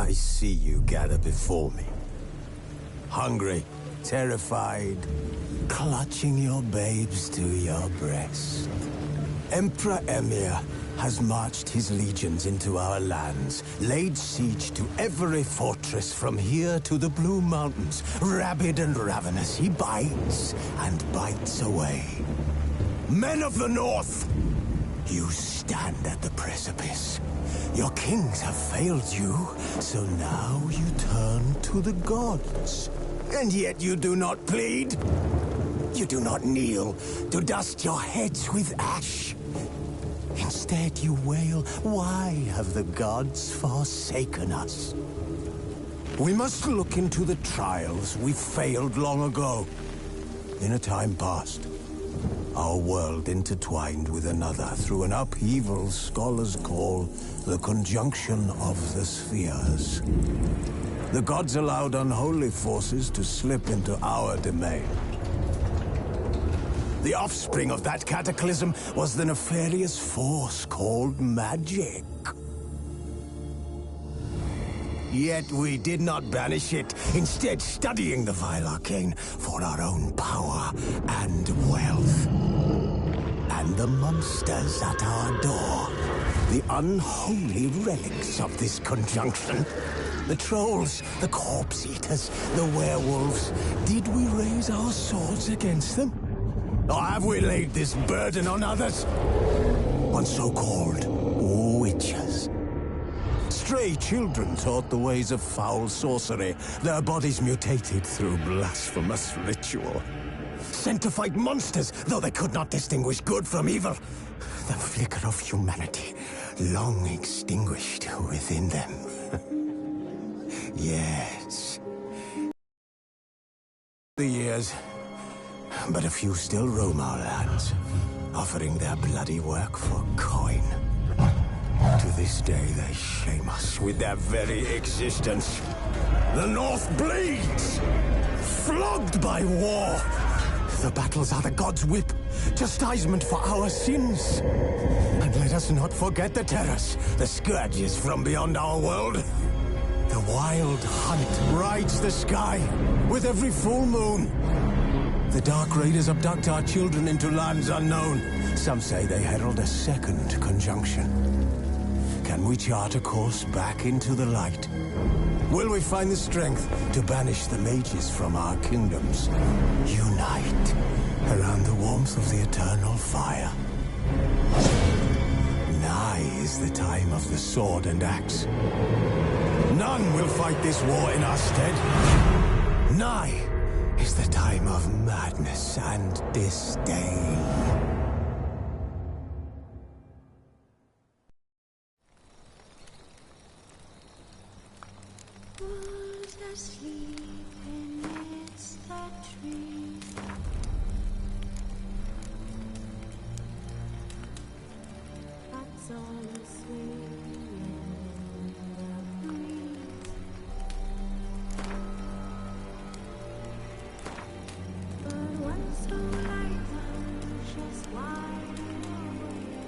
I see you gather before me. Hungry, terrified, clutching your babes to your breast. Emperor Emhyr has marched his legions into our lands, laid siege to every fortress from here to the Blue Mountains. Rabid and ravenous, he bites and bites away. Men of the North, you stand at the precipice. Your kings have failed you, so now you turn to the gods. And yet you do not plead. You do not kneel to dust your heads with ash. Instead you wail, why have the gods forsaken us? We must look into the trials we failed long ago. In a time past, our world intertwined with another through an upheaval scholars call the conjunction of the spheres. The gods allowed unholy forces to slip into our domain. The offspring of that cataclysm was the nefarious force called magic. Yet we did not banish it, instead studying the vile arcane for our own power and wealth. And the monsters at our door, the unholy relics of this conjunction. The trolls, the corpse-eaters, the werewolves. Did we raise our swords against them? Or have we laid this burden on others? On so-called witches. Stray children taught the ways of foul sorcery, their bodies mutated through blasphemous ritual. Sent to fight monsters, though they could not distinguish good from evil. The flicker of humanity, long extinguished within them. Yes. The years, but a few still roam our lands, offering their bloody work for coin. To this day, they shame us with their very existence. The North bleeds, flogged by war. The battles are the gods' whip, chastisement for our sins. And let us not forget the terrors, the scourges from beyond our world. The wild hunt rides the sky with every full moon. The Dark Raiders abduct our children into lands unknown. Some say they herald a second conjunction. Can we chart a course back into the light? Will we find the strength to banish the mages from our kingdoms? Unite around the warmth of the eternal fire. Nigh is the time of the sword and axe. None will fight this war in our stead. Nigh is the time of madness and disdain. Who's asleep amidst the trees? That's all swaying in the breeze. But one so light just wide awake.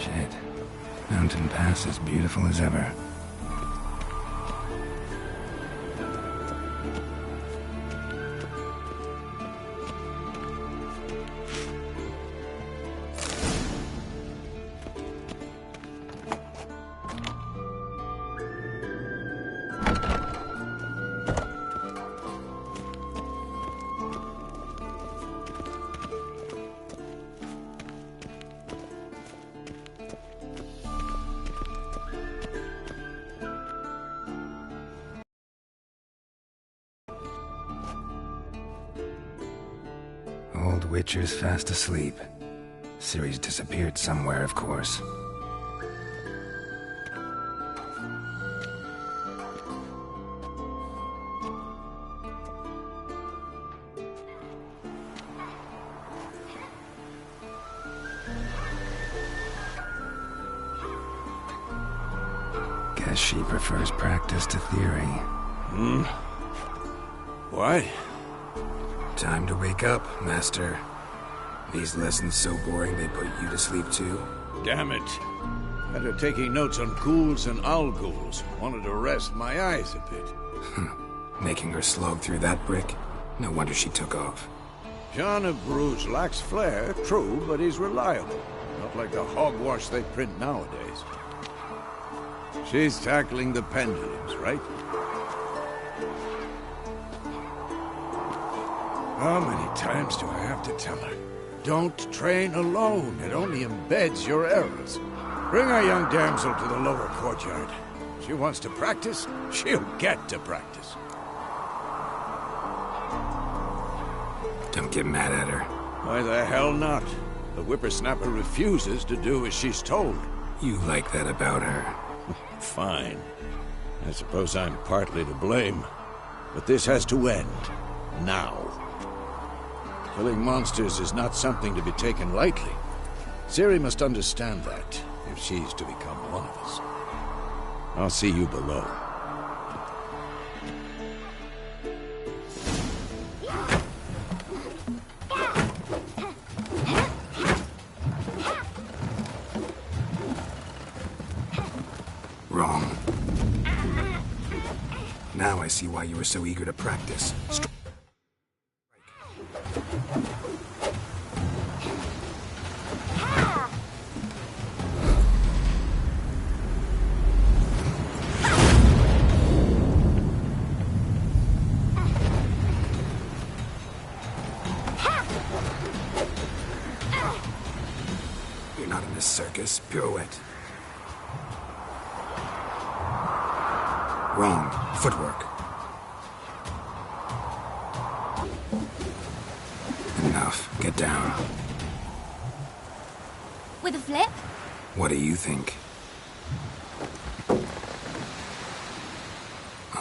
Shit. Mountain Pass as beautiful as ever. Old Witcher's fast asleep. Ciri's disappeared somewhere, of course. Guess she prefers practice to theory. What? Time to wake up, Master. These lessons so boring they put you to sleep too? Damn it. Had her taking notes on ghouls and owl-ghouls. Wanted to rest my eyes a bit. Making her slog through that brick? No wonder she took off. John of Bruges lacks flair, true, but he's reliable. Not like the hogwash they print nowadays. She's tackling the pendulums, right? How many times do I have to tell her? Don't train alone. It only embeds your errors. Bring our young damsel to the lower courtyard. She wants to practice, she'll get to practice. Don't get mad at her. Why the hell not? The whippersnapper refuses to do as she's told. You like that about her. Fine. I suppose I'm partly to blame. But this has to end. Now. Killing monsters is not something to be taken lightly. Ciri must understand that, if she's to become one of us. I'll see you below. Wrong. Now I see why you were so eager to practice. You're not in this circus. Pirouette. Wrong. Footwork. Enough. Get down. With a flip? What do you think?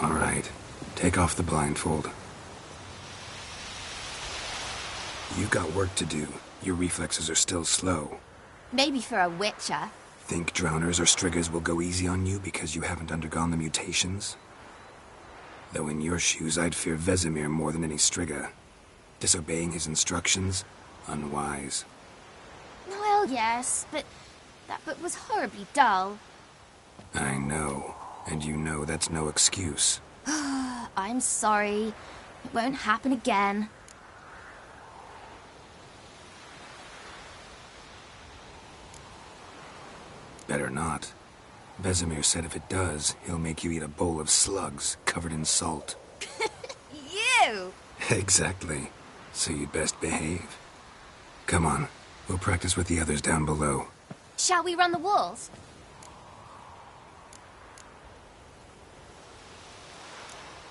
All right. Take off the blindfold. You've got work to do. Your reflexes are still slow. Maybe for a witcher. Think drowners or striggers will go easy on you because you haven't undergone the mutations? Though in your shoes, I'd fear Vesemir more than any strigger. Disobeying his instructions? Unwise. Well, yes, but that book was horribly dull. I know. And you know that's no excuse. I'm sorry. It won't happen again. Better not. Vesemir said if it does, he'll make you eat a bowl of slugs covered in salt. You! Exactly. So you'd best behave. Come on. We'll practice with the others down below. Shall we run the walls?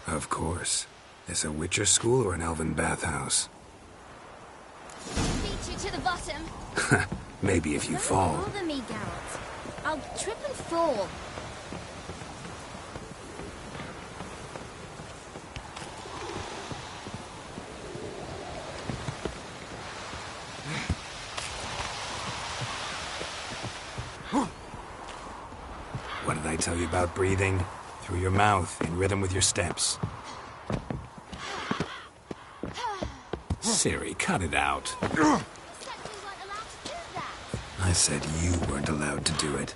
Of course. This a Witcher school or an elven bathhouse? Beat you to the bottom. Maybe if you Don't fall. bother me, Geralt. I'll trip and fall. What did I tell you about breathing? Through your mouth, in rhythm with your steps. Ciri, cut it out. Said we weren't allowed to do that. I said you weren't allowed to do it.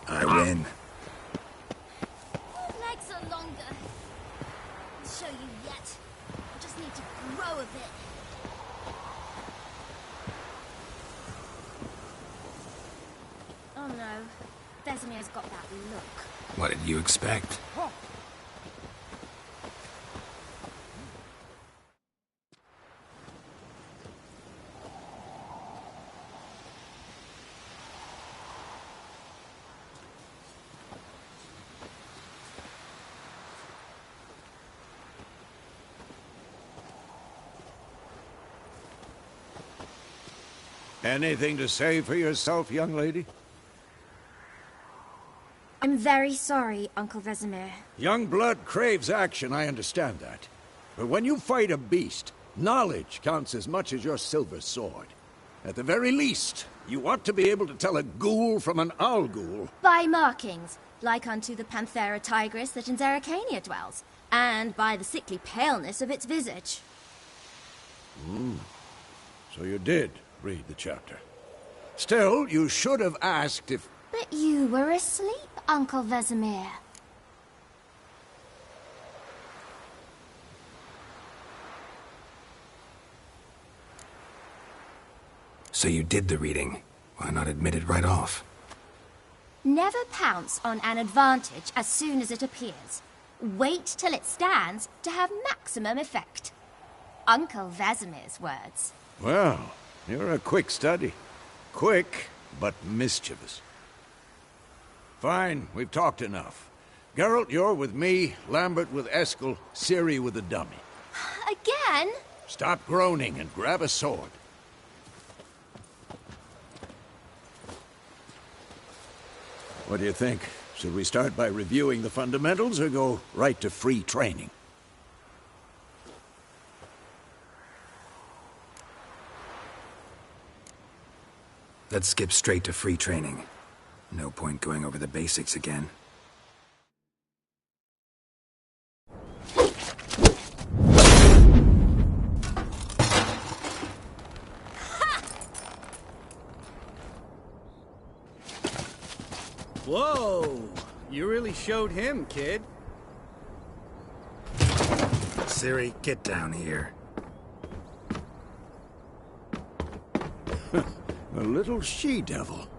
I win. Legs are longer. I'll show you yet. I just need to grow a bit. Oh no. Vesemir's got that look. What did you expect? Anything to say for yourself, young lady? I'm very sorry, Uncle Vesemir. Young blood craves action, I understand that. But when you fight a beast, knowledge counts as much as your silver sword. At the very least, you ought to be able to tell a ghoul from an owl ghoul. By markings, like unto the Panthera tigris that in Zerrikania dwells, and by the sickly paleness of its visage. So you did read the chapter. Still, you should have asked if... But you were asleep, Uncle Vesemir. So you did the reading. Why not admit it right off? Never pounce on an advantage as soon as it appears. Wait till it stands to have maximum effect. Uncle Vesemir's words. Well, you're a quick study. Quick, but mischievous. Fine, we've talked enough. Geralt, you're with me, Lambert with Eskel, Ciri with the dummy. Again? Stop groaning and grab a sword. What do you think? Should we start by reviewing the fundamentals or go right to free training? Let's skip straight to free training. No point going over the basics again. Whoa! You really showed him, kid. Ciri, get down here. A little she-devil.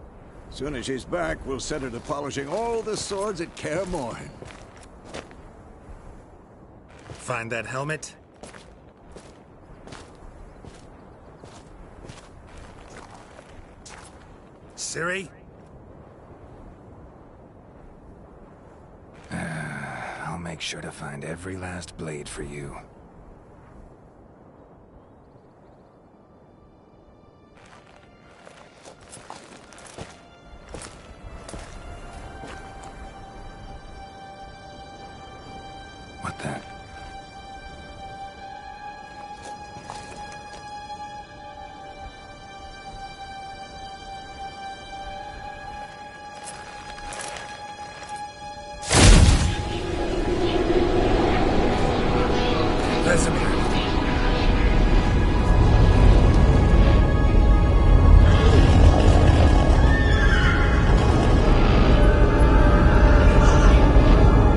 Soon as she's back, we'll set her to polishing all the swords at Kaer Morhen. Find that helmet? Ciri? I'll make sure to find every last blade for you. What the? Vesemir.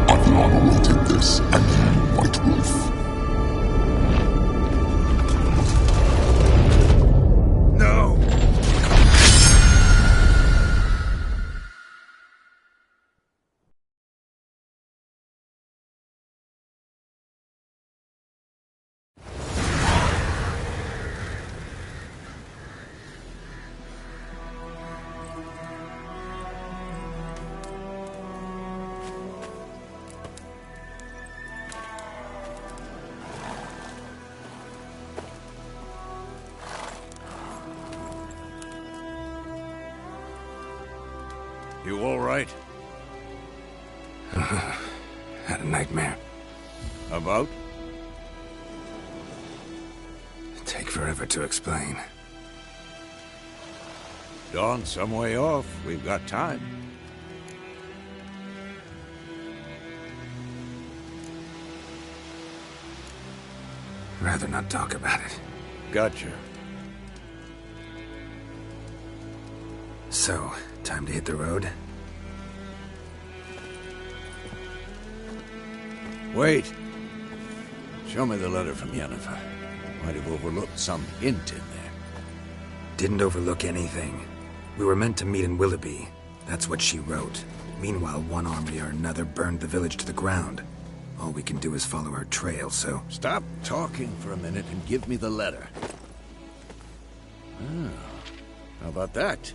Aviana will take this, and you, White Wolf. No! You all right? Had a nightmare. About? Take forever to explain. Dawn's some way off. We've got time. Rather not talk about it. Gotcha. So, time to hit the road? Wait. Show me the letter from Yennefer. Might have overlooked some hint in there. Didn't overlook anything. We were meant to meet in Willoughby. That's what she wrote. Meanwhile, one army or another burned the village to the ground. All we can do is follow her trail, so... Stop talking for a minute and give me the letter. Ah, how about that?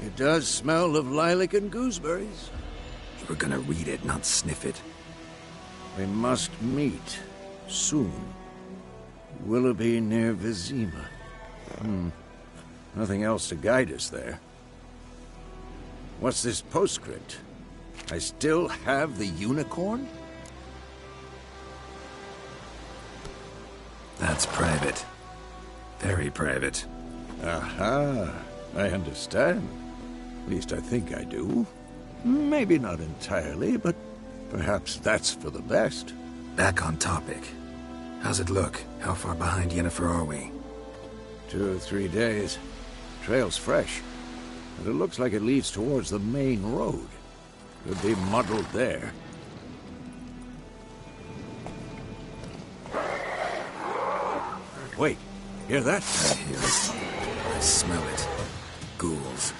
It does smell of lilac and gooseberries. You were gonna read it, not sniff it. We must meet soon. Willoughby near Vizima. Nothing else to guide us there. What's this postscript? I still have the unicorn? That's private. Very private. Aha, I understand. At least I think I do. Maybe not entirely, but perhaps that's for the best. Back on topic. How's it look? How far behind Yennefer are we? 2 or 3 days. Trail's fresh, but it looks like it leads towards the main road. Could be muddled there. Wait, hear that? I hear it. I smell it. Ghouls.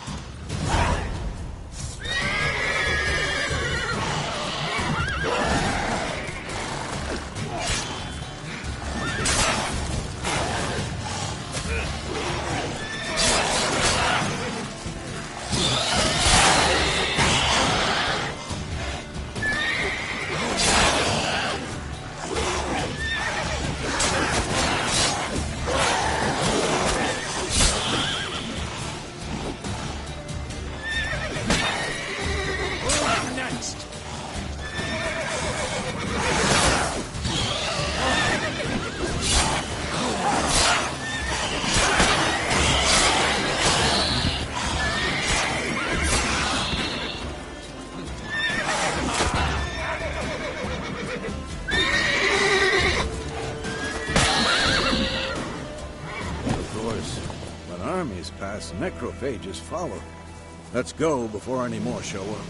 Necrophages follow. Let's go before any more show up.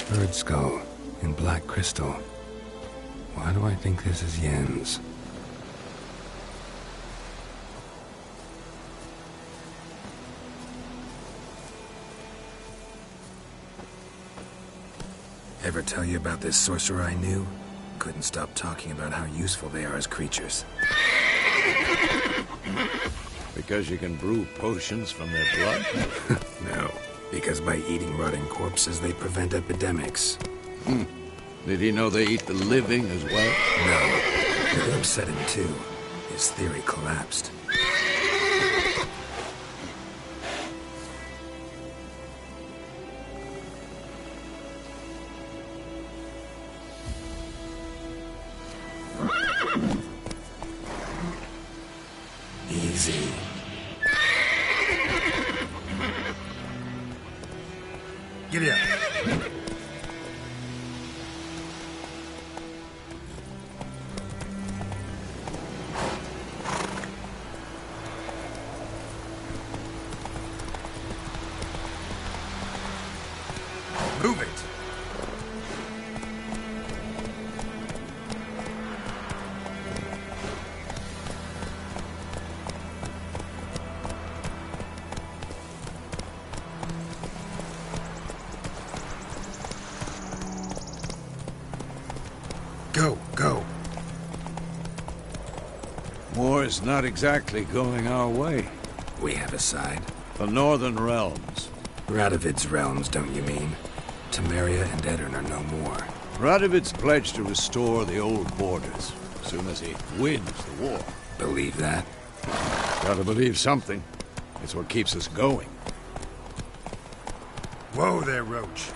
Bird skull in black crystal. Why do I think this is Yen's? Ever tell you about this sorcerer I knew? Couldn't stop talking about how useful they are as creatures. Because you can brew potions from their blood? No. Because by eating rotting corpses, they prevent epidemics. Did he know they eat the living as well? No. It upset him too. His theory collapsed. Easy. Giddy up. Go, go. War is not exactly going our way. We have a side. The Northern Realms. Radovid's realms, don't you mean? Temeria and Edirn are no more. Radovid's pledged to restore the old borders as soon as he wins the war. Believe that? Gotta believe something. It's what keeps us going. Whoa there, Roach.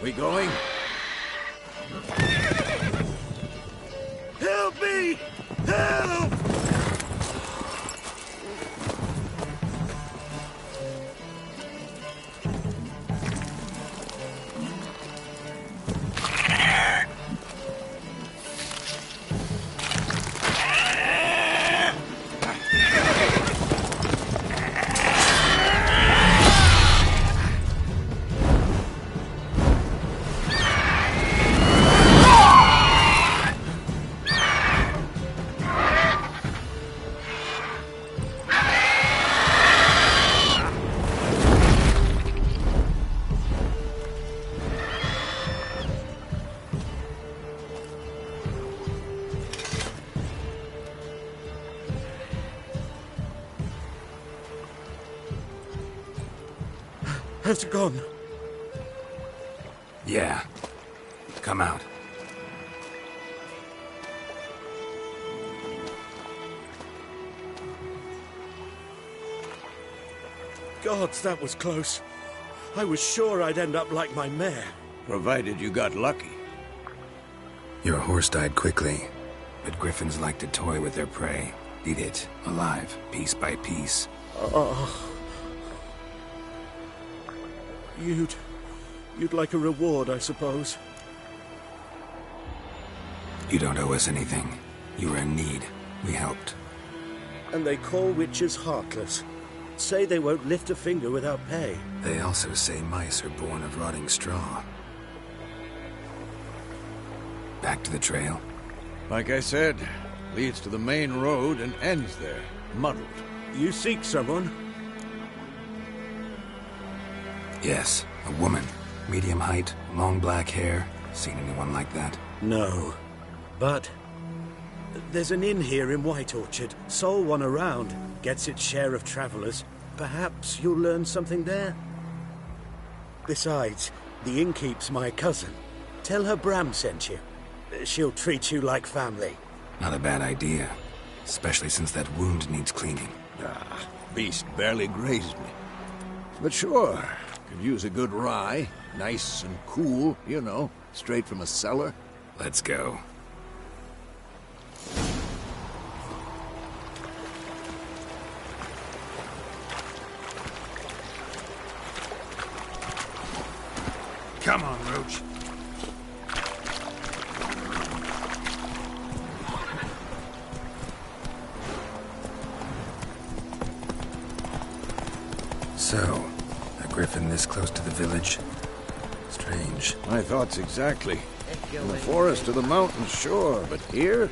We going? Help me! Help! Has it gone? Yeah. Come out. Gods, that was close. I was sure I'd end up like my mare. Provided you got lucky. Your horse died quickly, but griffins like to toy with their prey. Eat it, alive, piece by piece. Oh. You'd like a reward, I suppose. You don't owe us anything. You were in need. We helped. And they call witches heartless. Say they won't lift a finger without pay. They also say mice are born of rotting straw. Back to the trail. Like I said, leads to the main road and ends there, muddled. You seek someone? Yes, a woman. Medium height, long black hair. Seen anyone like that? No. But there's an inn here in White Orchard. Sole one around. Gets its share of travelers. Perhaps you'll learn something there? Besides, the innkeep's my cousin. Tell her Bram sent you. She'll treat you like family. Not a bad idea. Especially since that wound needs cleaning. Beast barely grazed me. But sure, could use a good rye. Nice and cool, you know, straight from a cellar. Let's go. Come on, Roach. So, a griffin this close to the village? Strange. My thoughts exactly. In the forest or the mountains, sure, but here?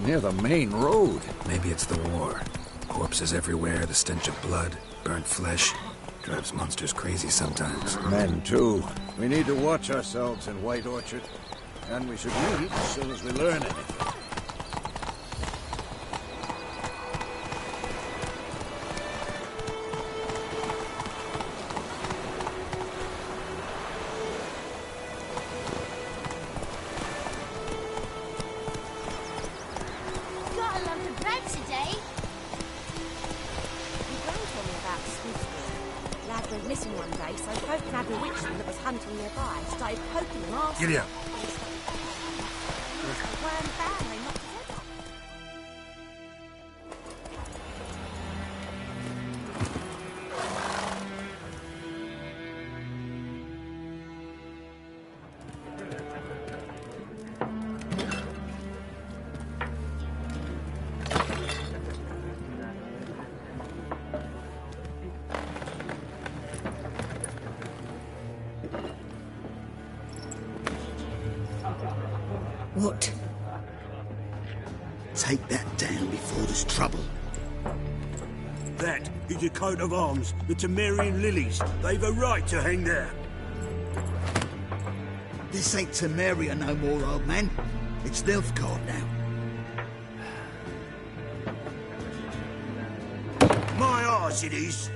Near the main road. Maybe it's the war. Corpses everywhere, the stench of blood, burnt flesh. Drives monsters crazy sometimes. Men, too. We need to watch ourselves in White Orchard. And we should meet as soon as we learn anything. Got a lump of bread today. My gran told me about Swiftwood. Lad went missing one day, so folk grabbed a witchman that was hunting nearby, started poking him asking. Giddy up. Worm bang, they knocked his head off. What? Take that down before there's trouble. That is a coat of arms, the Temerian lilies. They've a right to hang there. This ain't Temeria no more, old man. It's Nilfgaard now. My arse it is.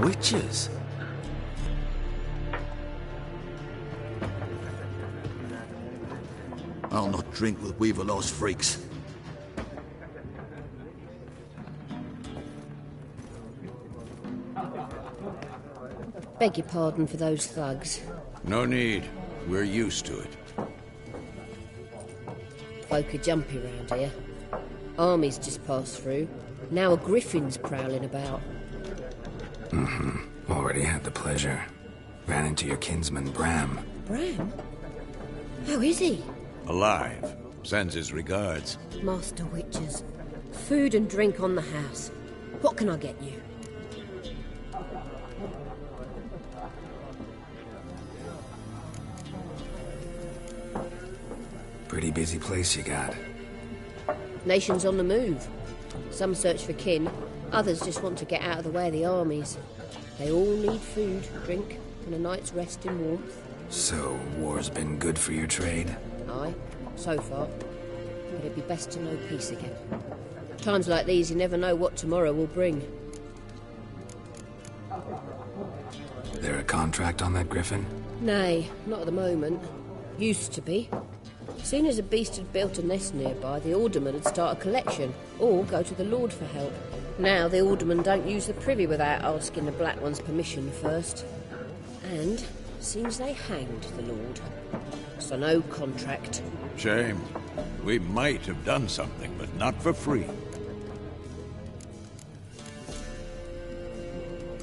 Witches? I'll not drink with Weaverlaw's freaks. Beg your pardon for those thugs. No need. We're used to it. Folk are jumpy round here. Armies just passed through. Now a griffin's prowling about. Already had the pleasure. Ran into your kinsman, Bram. Bram? How is he? Alive. Sends his regards. Master Witches. Food and drink on the house. What can I get you? Pretty busy place you got. Nations on the move. Some search for kin, others just want to get out of the way of the armies. They all need food, drink, and a night's rest in warmth. So, war's been good for your trade? Aye, so far. But it'd be best to know peace again. Times like these, you never know what tomorrow will bring. There a contract on that griffin? Nay, not at the moment. Used to be. Soon as a beast had built a nest nearby, the alderman would start a collection, or go to the Lord for help. Now the aldermen don't use the privy without asking the Black One's permission first. And seems they hanged the Lord. So no contract. Shame. We might have done something, but not for free.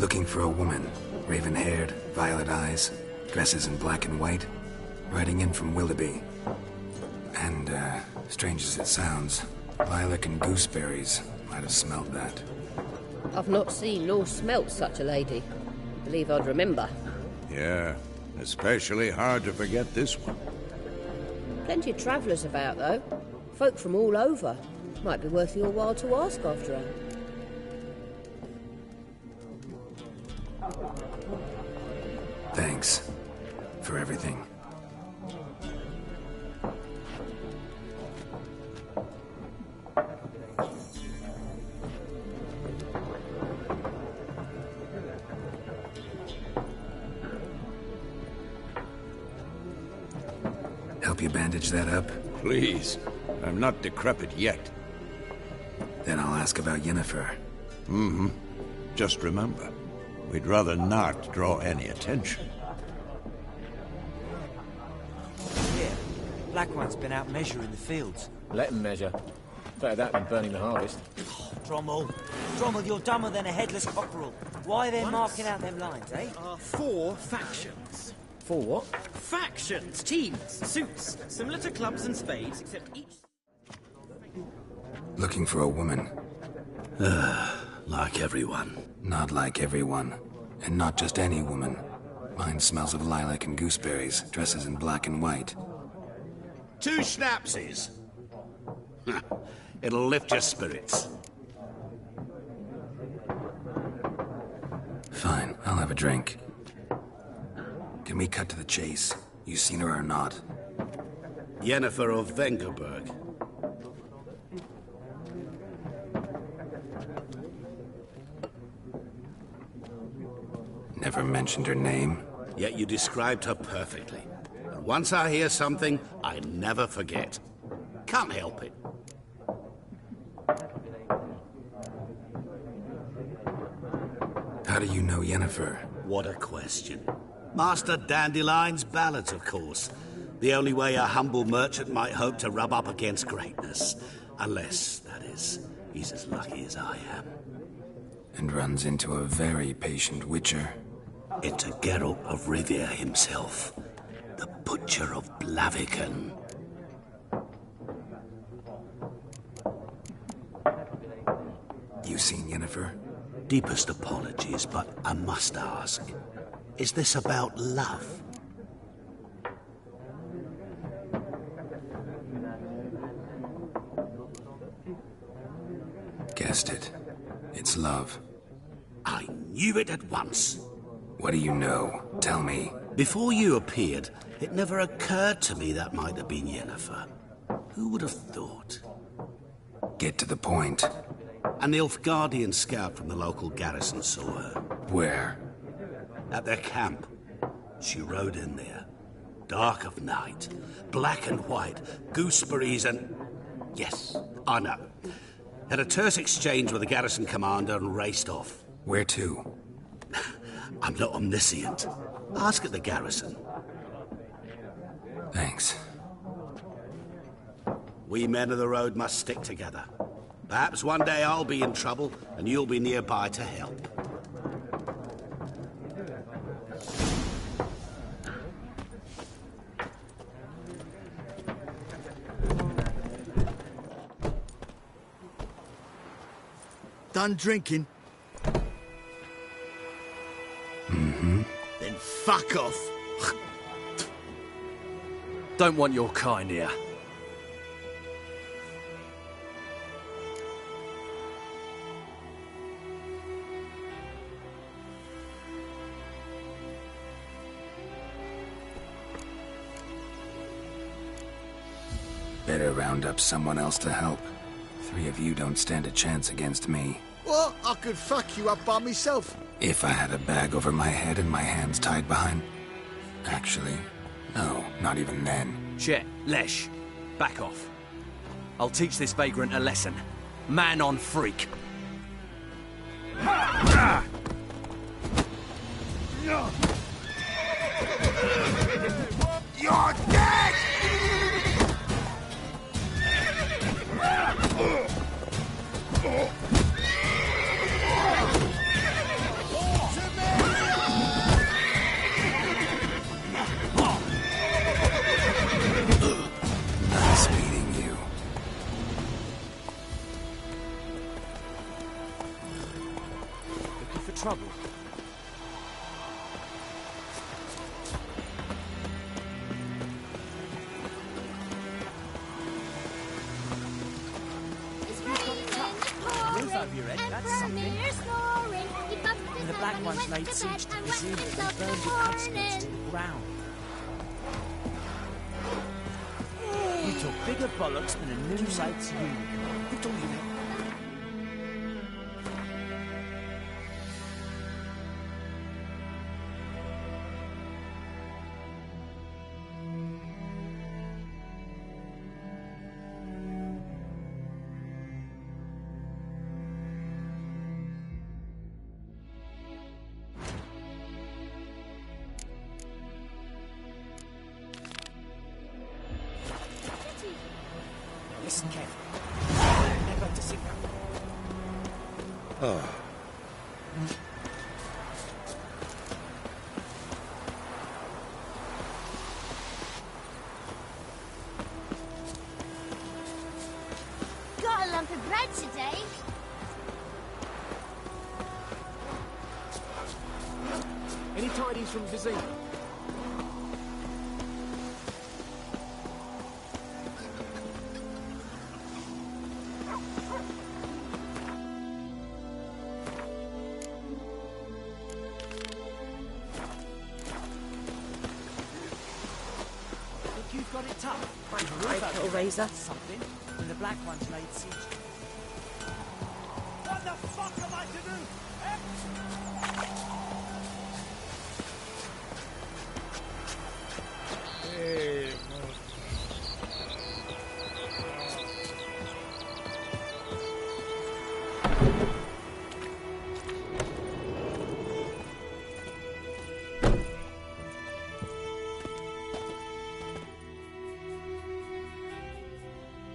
Looking for a woman. Raven-haired, violet eyes, dresses in black and white. Riding in from Willoughby. And, strange as it sounds, lilac and gooseberries might have smelled that. I've not seen nor smelt such a lady. I believe I'd remember. Yeah, especially hard to forget this one. Plenty of travellers about, though. Folk from all over. Might be worth your while to ask after her. Thanks for everything. Help you bandage that up? Please. I'm not decrepit yet. Then I'll ask about Yennefer. Just remember, we'd rather not draw any attention. Yeah, Black One's been out measuring the fields. Let him measure. Better that than burning the harvest. Oh, Drommel, you're dumber than a headless cockerel. Why are they marking out them lines, eh? 4 factions. 4 what? Factions, teams, suits, similar to clubs and spades, except each... Looking for a woman. Like everyone. Not like everyone. And not just any woman. Mine smells of lilac and gooseberries, dresses in black and white. 2 schnapsies. It'll lift your spirits. Fine, I'll have a drink. Can we cut to the chase? You seen her or not? Yennefer of Vengerberg. Never mentioned her name. Yet you described her perfectly. And once I hear something, I never forget. Can't help it. How do you know Yennefer? What a question. Master Dandelion's ballads, of course. The only way a humble merchant might hope to rub up against greatness. Unless, that is, he's as lucky as I am. and runs into a very patient witcher. It's a Geralt of Rivia himself, the Butcher of Blaviken. You seen Yennefer? Deepest apologies, but I must ask, is this about love? Guessed it. It's love. I knew it at once. What do you know? Tell me. Before you appeared, it never occurred to me that might have been Yennefer. Who would have thought? Get to the point. An Nilfgaardian scout from the local garrison saw her. Where? At their camp. She rode in there. Dark of night. Black and white. Gooseberries and... Yes, I know. Had a terse exchange with the garrison commander and raced off. Where to? I'm not omniscient. Ask at the garrison. Thanks. We men of the road must stick together. Perhaps one day I'll be in trouble and you'll be nearby to help. Done drinking? Mm-hmm. Then fuck off. Don't want your kind here. Better round up someone else to help. 3 of you don't stand a chance against me. What? I could fuck you up by myself. If I had a bag over my head and my hands tied behind... Actually, no, not even then. Chet, Lesh, back off. I'll teach this vagrant a lesson. Man on freak. You're dead! Nice meeting you. Looking for trouble? Roof over your head, that's something. And the black ones laid siege to the zoo and burned your outskirts to the ground. You took bigger bollocks than a new late's unicorn. Good on you. Listen carefully. Never to sit down. Oh. Got a lump of bread today. Any tidings from Vizima? You've got it tough. Right, little razor. Something. And the black ones laid siege. What the fuck am I to do?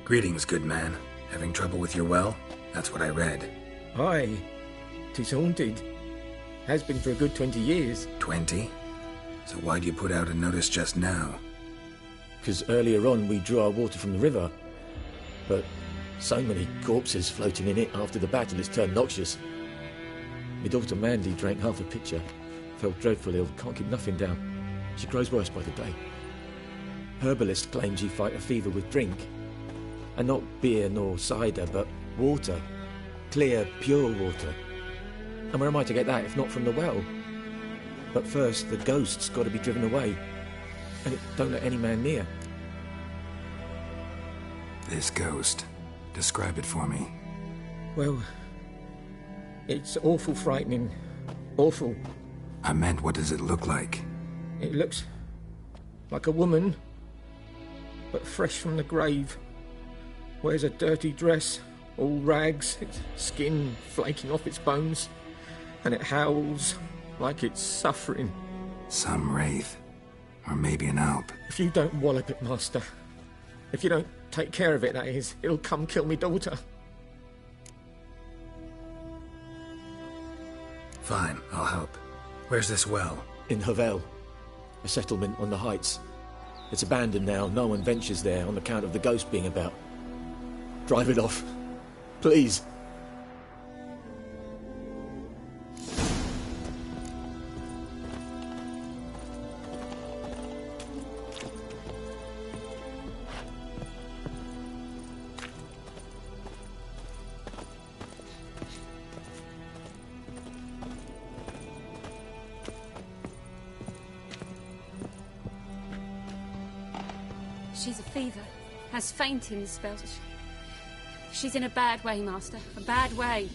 Greetings, good man. Having trouble with your well? That's what I read. Aye. 'Tis haunted. Has been for a good 20 years. 20? So why'd you put out a notice just now? Because earlier on we drew our water from the river. But so many corpses floating in it after the battle it's turned noxious. My daughter Mandy drank half a pitcher. Felt dreadful ill, can't keep nothing down. She grows worse by the day. Herbalist claims you fight a fever with drink. And not beer nor cider, but water. Clear, pure water. And where am I to get that if not from the well? But first, the ghost's got to be driven away. And it don't let any man near. This ghost. Describe it for me. Well, it's awful frightening. Awful. I meant, what does it look like? It looks like a woman, but fresh from the grave. Wears a dirty dress, all rags, its skin flaking off its bones, and it howls like it's suffering. Some wraith. Or maybe an alp. If you don't wallop it, Master, if you don't take care of it, that is, it'll come kill me daughter. Fine, I'll help. Where's this well? In Havel, a settlement on the heights. It's abandoned now, no one ventures there on account of the ghost being about. Drive it off, please. She's a fever, has fainting spells. She's in a bad way, Master. A bad way.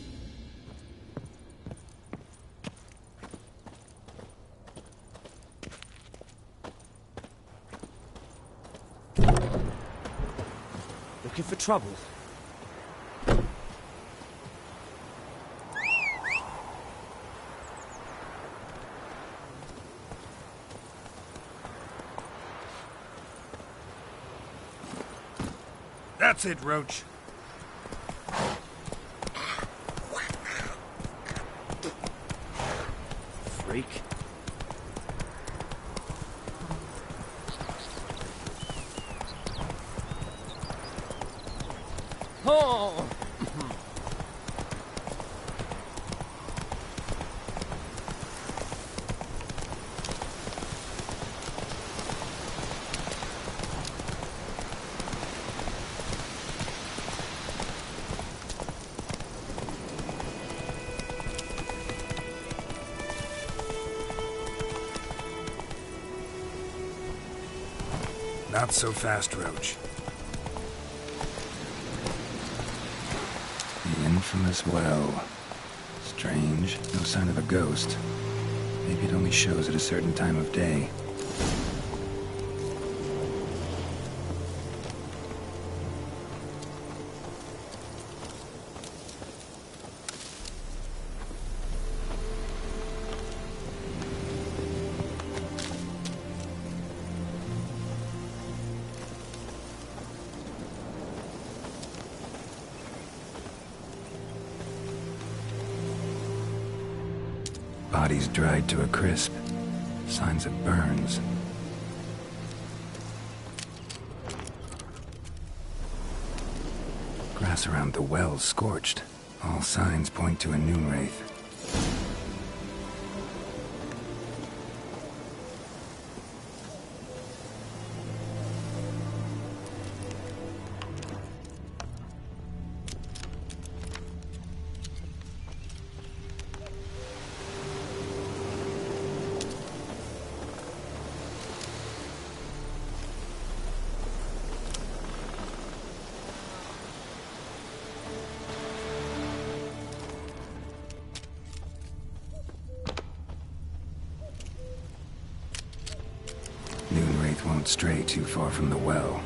Looking for trouble? That's it, Roach. Freak. Oh! Not so fast, Roach. The infamous well. Strange. No sign of a ghost. Maybe it only shows at a certain time of day. Bodies dried to a crisp. Signs of burns. Grass around the well scorched. All signs point to a noon wraith. Noon wraith won't stray too far from the well.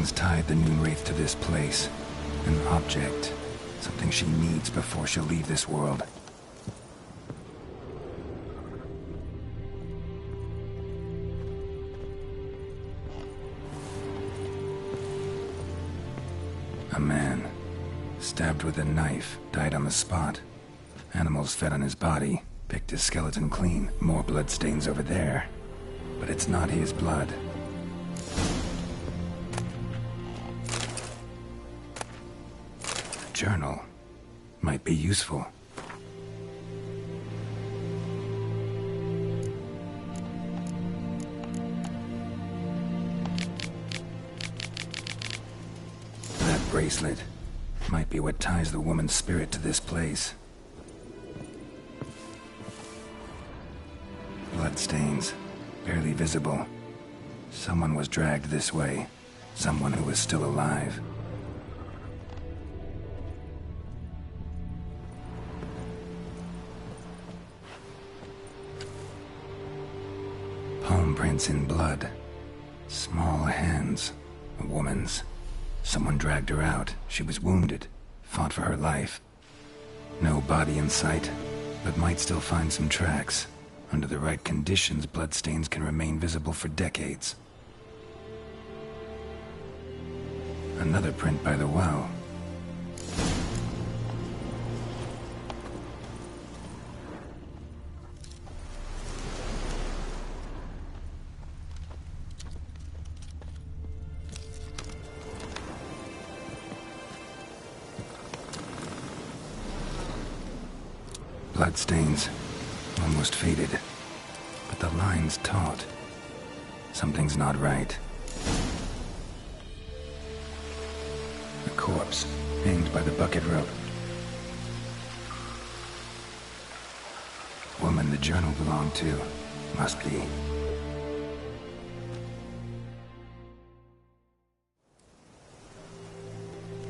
Something's tied the Noonwraith to this place. An object. Something she needs before she'll leave this world. A man, stabbed with a knife, died on the spot. Animals fed on his body, picked his skeleton clean. More bloodstains over there. But it's not his blood. A journal might be useful. Bracelet might be what ties the woman's spirit to this place. Bloodstains, barely visible. Someone was dragged this way. Someone who was still alive. Palm prints in blood. Small hands. A woman's. Someone dragged her out. She was wounded. Fought for her life. No body in sight, but might still find some tracks. Under the right conditions, bloodstains can remain visible for decades. Another print by the well. Bloodstains, almost faded, but the line's taut. Something's not right. A corpse, hanged by the bucket rope. Woman the journal belonged to, must be.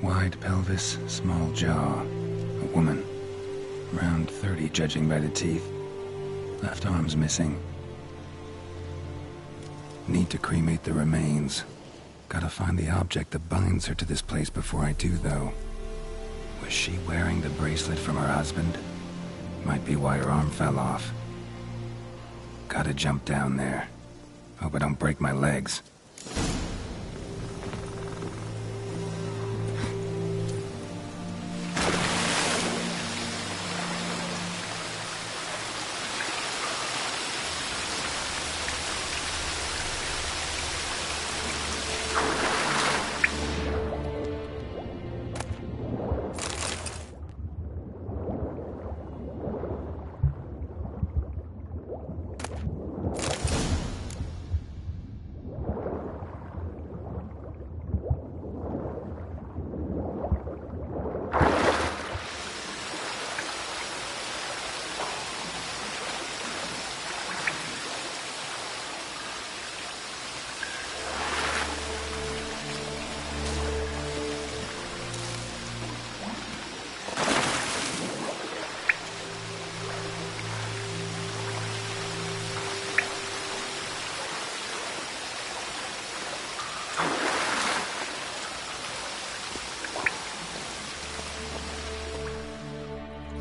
Wide pelvis, small jaw. A woman. Around 30, judging by the teeth. Left arm's missing. Need to cremate the remains. Gotta find the object that binds her to this place before I do, though. Was she wearing the bracelet from her husband? Might be why her arm fell off. Gotta jump down there. Hope I don't break my legs.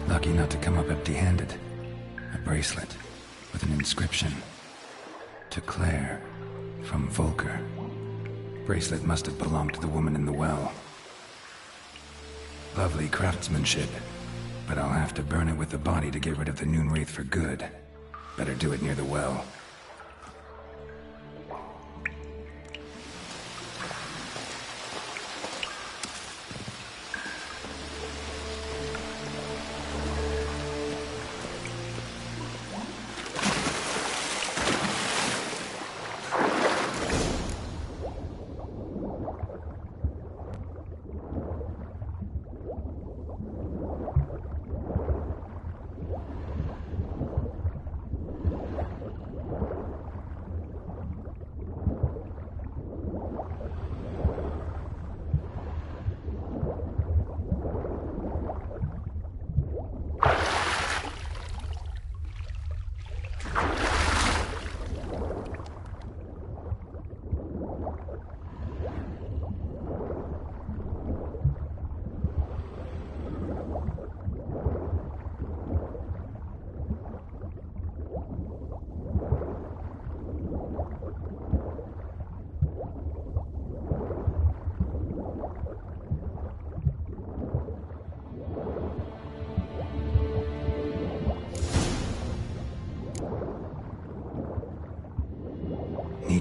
Lucky not to come up empty-handed. A bracelet with an inscription. To Claire, from Volker. Bracelet must have belonged to the woman in the well. Lovely craftsmanship, but I'll have to burn it with the body to get rid of the Noonwraith for good. Better do it near the well.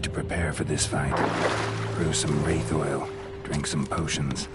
need to prepare for this fight. Brew some wraith oil, drink some potions.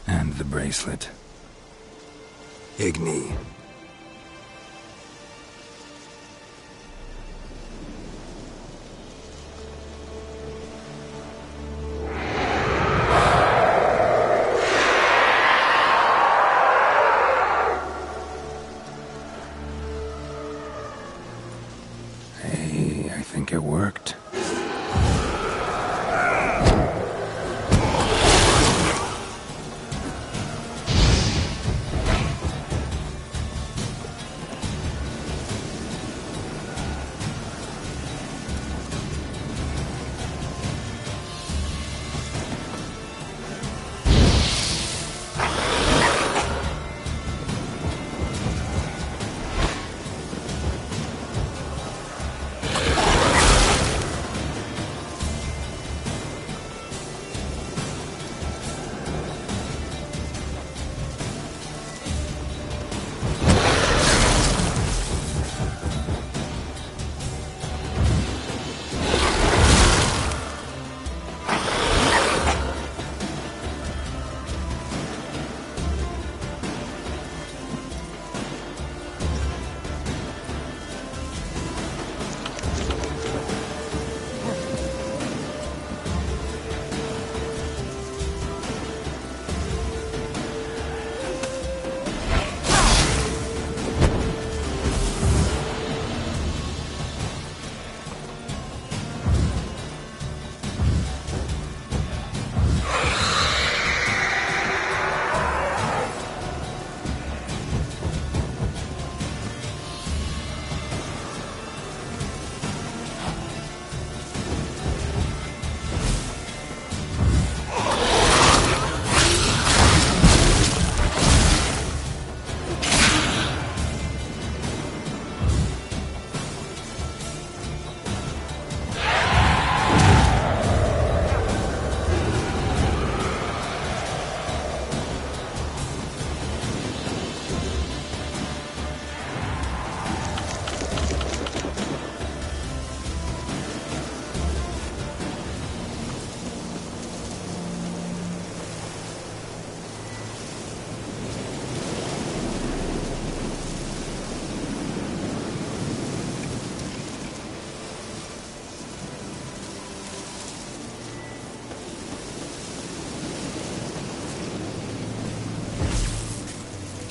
And the bracelet. Igni. Hey, I think it worked.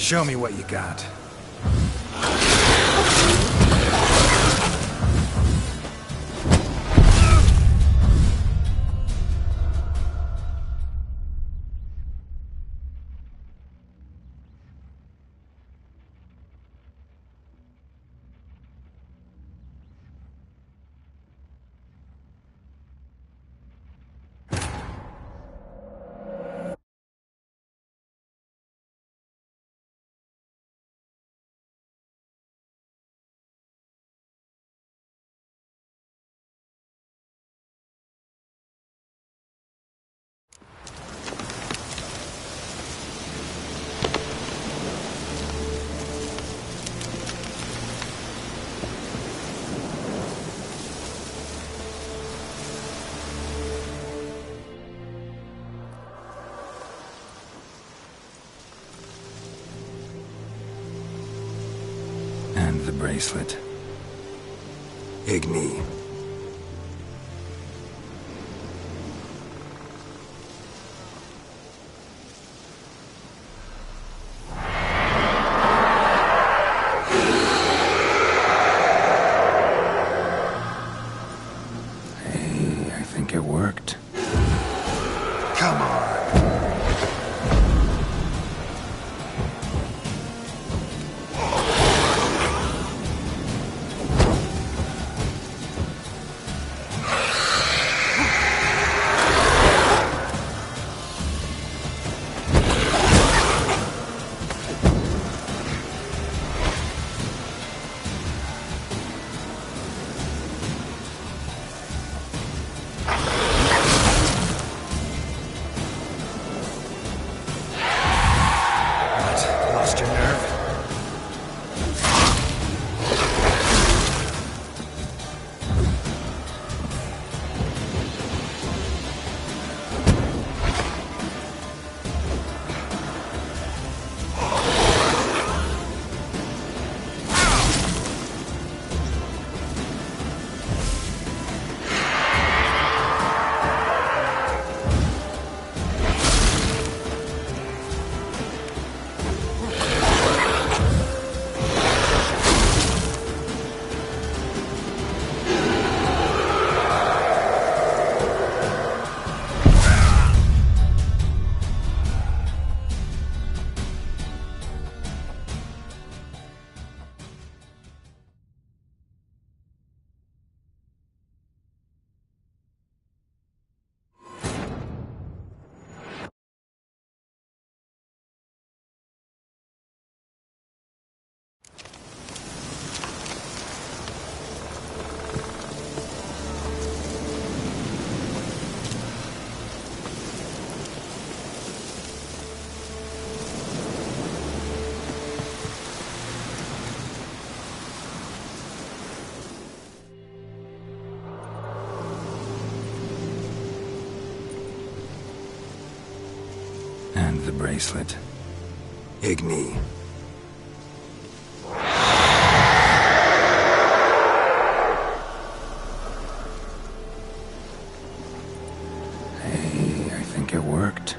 Show me what you got. And the bracelet. Igni. Hey, I think it worked. Come on. Lost your nerve? And the bracelet. Igni. Hey, I think it worked.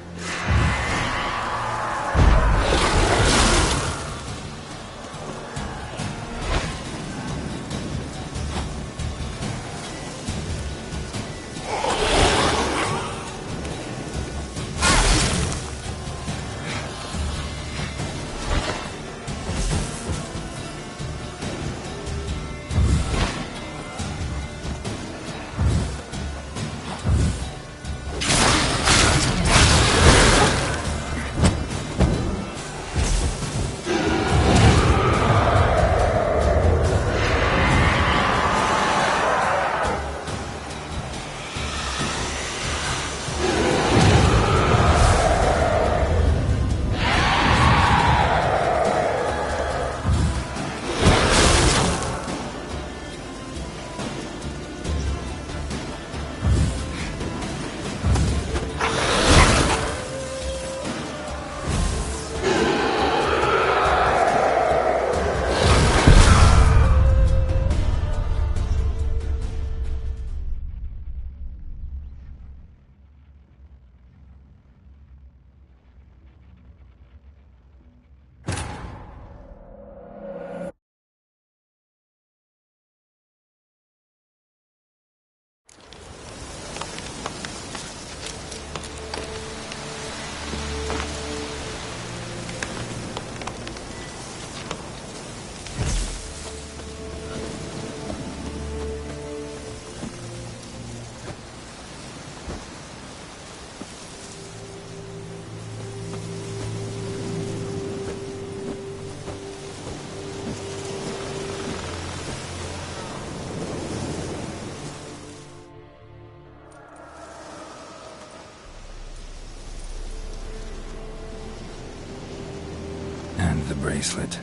And the bracelet.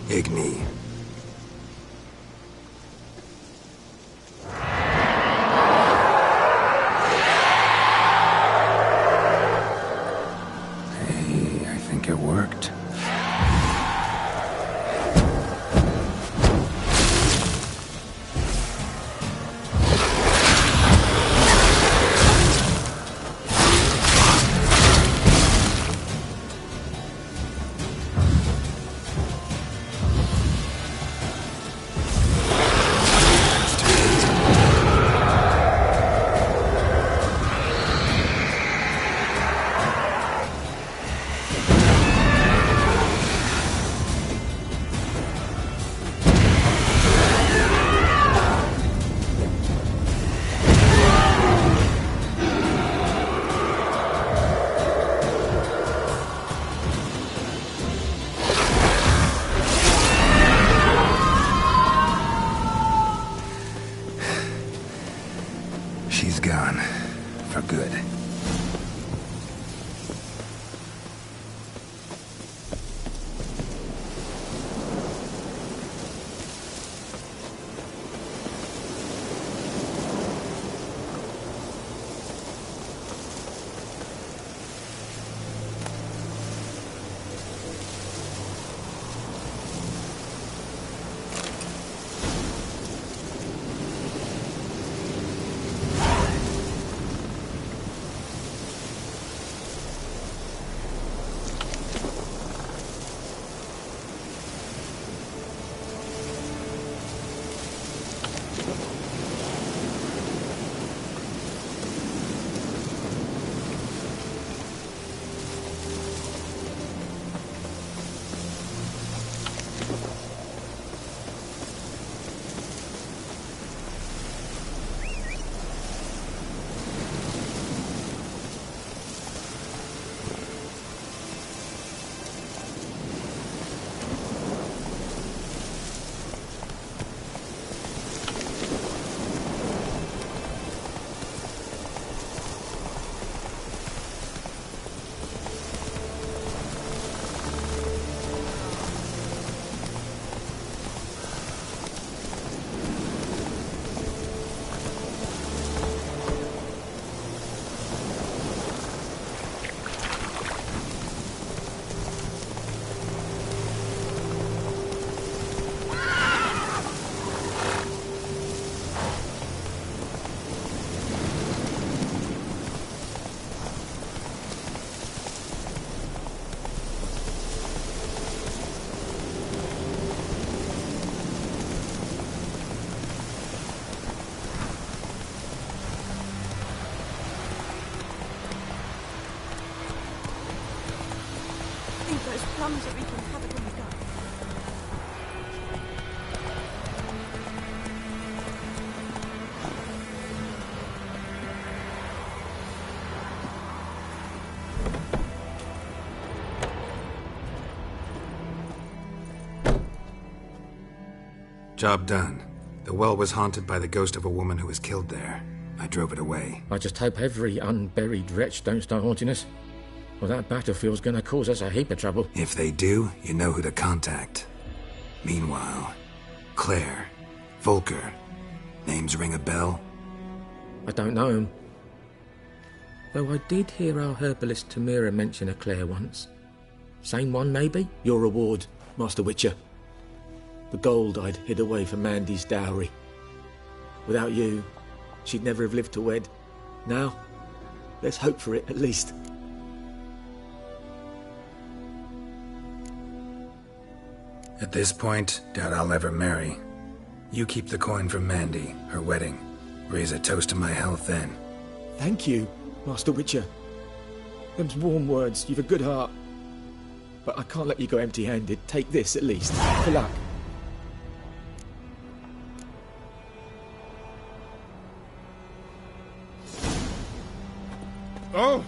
Igni. Hey, I think it worked. For good. Those plums are wreaking havoc on the gut. Job done. The well was haunted by the ghost of a woman who was killed there. I drove it away. I just hope every unburied wretch don't start haunting us. Well, that battlefield's gonna cause us a heap of trouble. If they do, you know who to contact. Meanwhile, Claire, Volker, names ring a bell? I don't know him. Though I did hear our herbalist Tamira mention a Claire once. Same one, maybe? Your reward, Master Witcher. The gold I'd hid away for Mandy's dowry. Without you, she'd never have lived to wed. Now, let's hope for it, at least. At this point, doubt I'll ever marry. You keep the coin from Mandy, her wedding. Raise a toast to my health then. Thank you, Master Witcher. Them's warm words, you've a good heart. But I can't let you go empty-handed. Take this, at least. For luck. Oh!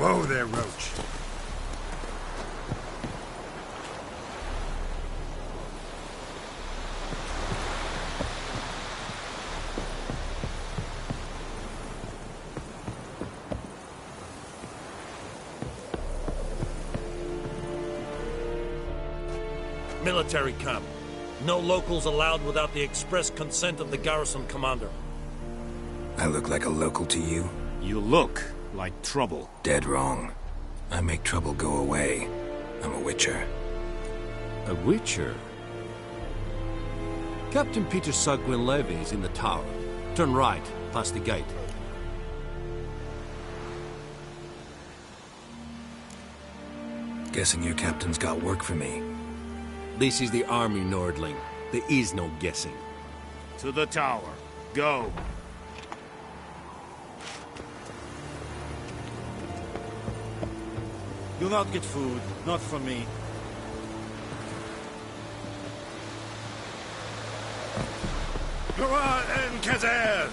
Whoa there, Roach. Military camp. No locals allowed without the express consent of the garrison commander. I look like a local to you? You look like trouble. Dead wrong. I make trouble go away. I'm a witcher. A witcher? Captain Peter Sagwin Levy is in the tower. Turn right, past the gate. Guessing your captain's got work for me. This is the army, Nordling. There is no guessing. To the tower. Go. Do not get food. Not from me. Go on, Kazar!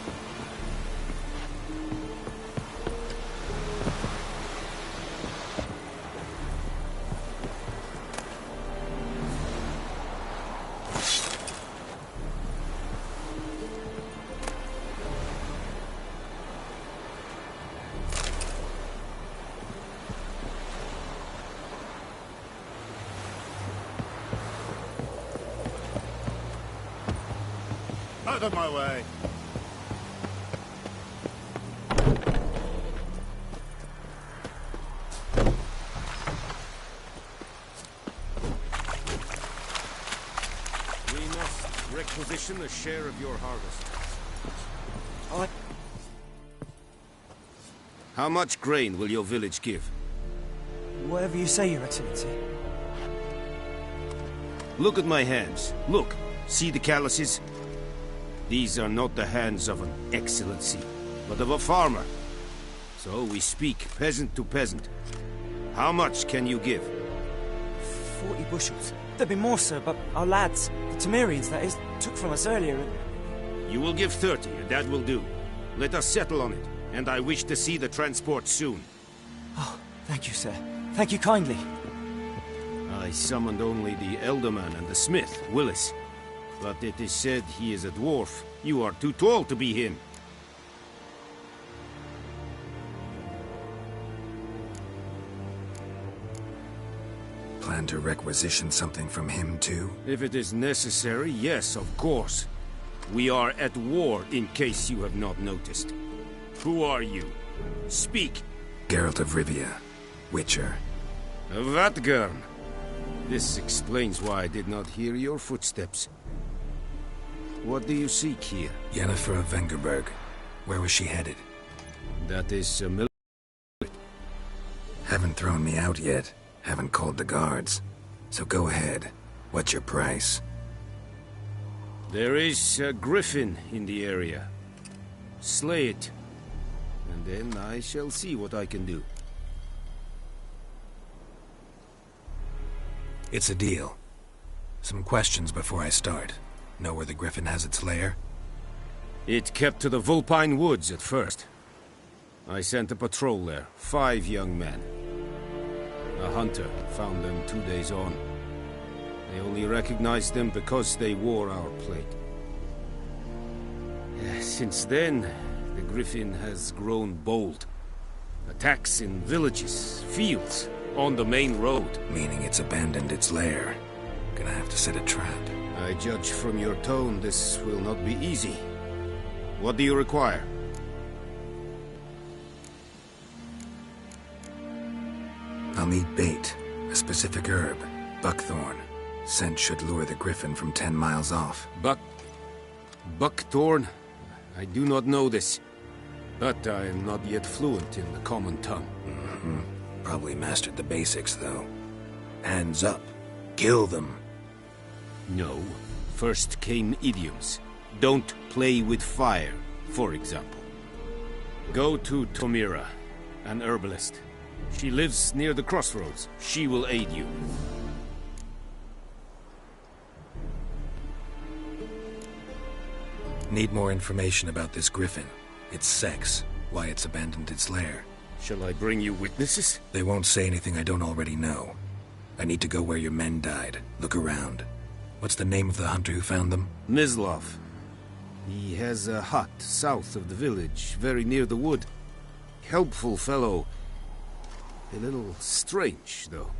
Out of my way. We must requisition a share of your harvest. How much grain will your village give? Whatever you say, Your Excellency. Look at my hands. Look. See the calluses? These are not the hands of an excellency, but of a farmer. So we speak peasant to peasant. How much can you give? 40 bushels. There'd be more, sir, but our lads, the Temerians, that is, took from us earlier. You will give 30, and that will do. Let us settle on it, and I wish to see the transport soon. Oh, thank you, sir. Thank you kindly. I summoned only the Elderman and the smith, Willis. But it is said he is a dwarf. You are too tall to be him. Plan to requisition something from him, too? If it is necessary, yes, of course. We are at war, in case you have not noticed. Who are you? Speak. Geralt of Rivia, Witcher. Vatt'ghern. This explains why I did not hear your footsteps. What do you seek here? Yennefer of Vengerberg. Where was she headed? That is Haven't thrown me out yet. Haven't called the guards. So go ahead. What's your price? There is a griffin in the area. Slay it. And then I shall see what I can do. It's a deal. Some questions before I start. Know where the griffin has its lair? It kept to the Vulpine Woods at first. I sent a patrol there, 5 young men. A hunter found them 2 days on. They only recognized them because they wore our plate. Since then, the griffin has grown bold. Attacks in villages, fields, on the main road. Meaning it's abandoned its lair. Gonna have to set a trap. I judge from your tone this will not be easy. What do you require? I'll need bait, a specific herb, buckthorn. Scent should lure the griffin from 10 miles off. Buckthorn? I do not know this. But I am not yet fluent in the common tongue. Probably mastered the basics, though. Hands up. Kill them. No. First came idioms. Don't play with fire, for example. Go to Tomira, an herbalist. She lives near the crossroads. She will aid you. Need more information about this griffin. Its sex, why it's abandoned its lair. Shall I bring you witnesses? They won't say anything I don't already know. I need to go where your men died. Look around. What's the name of the hunter who found them? Mislav. He has a hut south of the village, very near the wood. Helpful fellow. A little strange, though.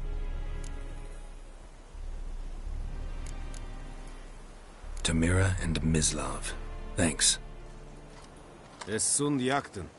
Tamira and Mislav. Thanks. Es sunt jakten.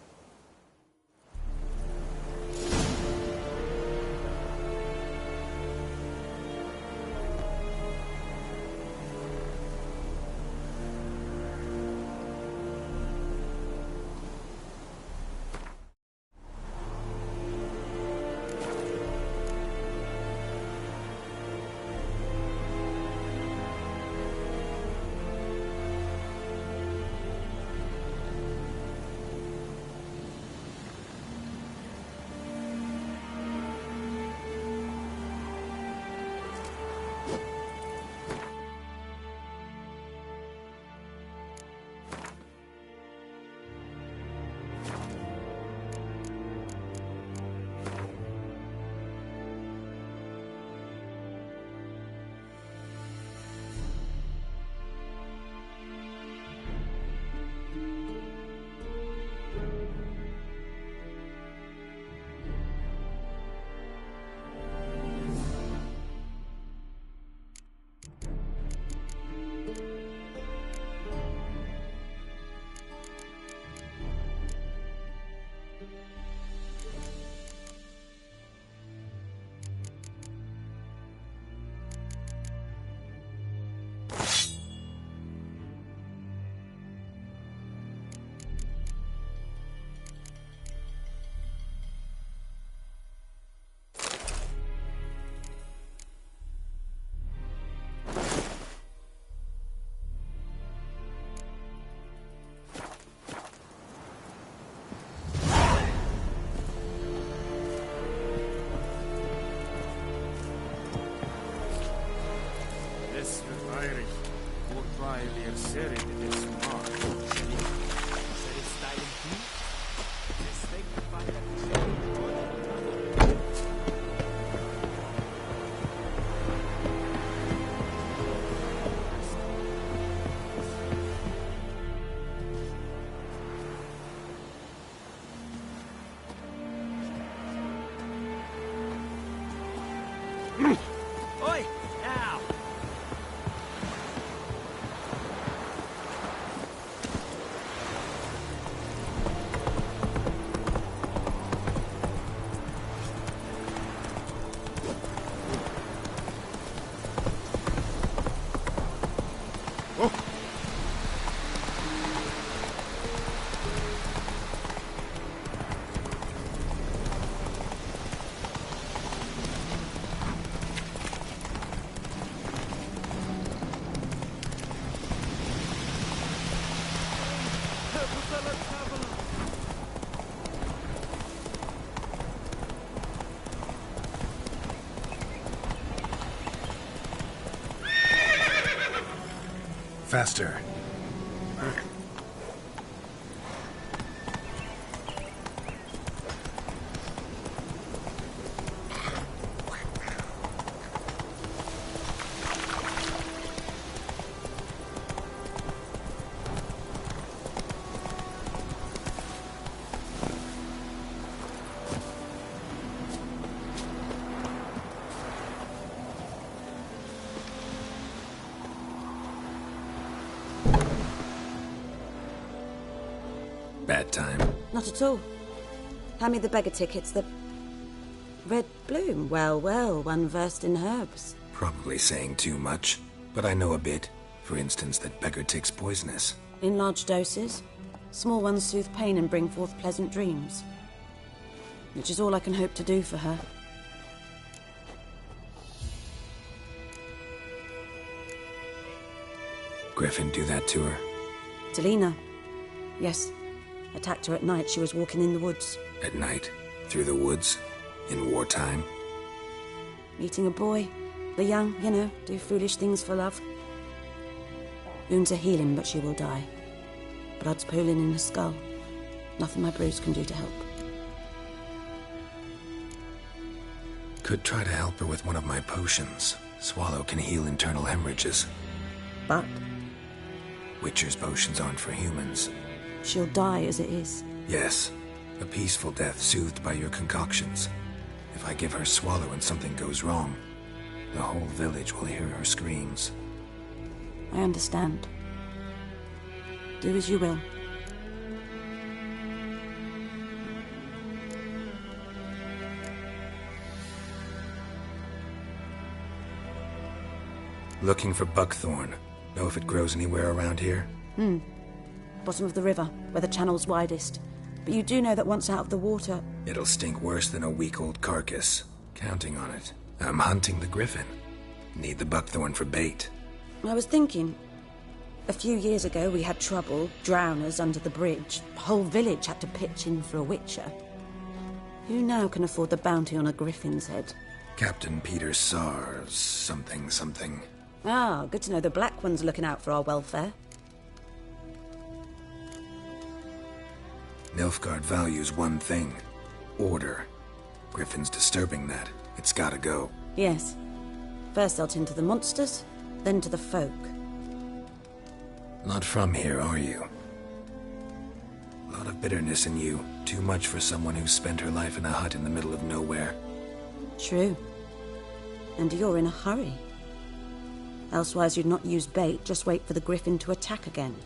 Oi! Now! Faster. Bad time. Not at all. Hand me the beggar tickets. The red bloom. Well, well, one versed in herbs. Probably saying too much, but I know a bit. For instance, that beggar tick's poisonous. In large doses. Small ones soothe pain and bring forth pleasant dreams. Which is all I can hope to do for her. Griffin do that to her? Delina. Yes. Attacked her at night. She was walking in the woods. At night? Through the woods? In wartime? Meeting a boy. The young, you know, do foolish things for love. Wounds are healing, but she will die. Blood's pooling in her skull. Nothing my bruise can do to help. Could try to help her with one of my potions. Swallow can heal internal hemorrhages. But Witcher's potions aren't for humans. she'll die as it is. Yes, a peaceful death soothed by your concoctions. If I give her Swallow and something goes wrong, the whole village will hear her screams. I understand. Do as you will. Looking for buckthorn. Know if it grows anywhere around here? Bottom of the river, where the channel's widest. But you do know that once out of the water... It'll stink worse than a week-old carcass. Counting on it. I'm hunting the griffin. Need the buckthorn for bait. I was thinking... A few years ago we had trouble, drowners under the bridge. The whole village had to pitch in for a witcher. Who now can afford the bounty on a griffin's head? Captain Peter Sars, something. Ah, good to know the Black One's looking out for our welfare. Nilfgaard values one thing. Order. Griffin's disturbing that. It's gotta go. Yes. First they'll tend to the monsters, then to the folk. Not from here, are you? A lot of bitterness in you. Too much for someone who spent her life in a hut in the middle of nowhere. True. And you're in a hurry. Elsewise you'd not use bait, just wait for the griffin to attack again.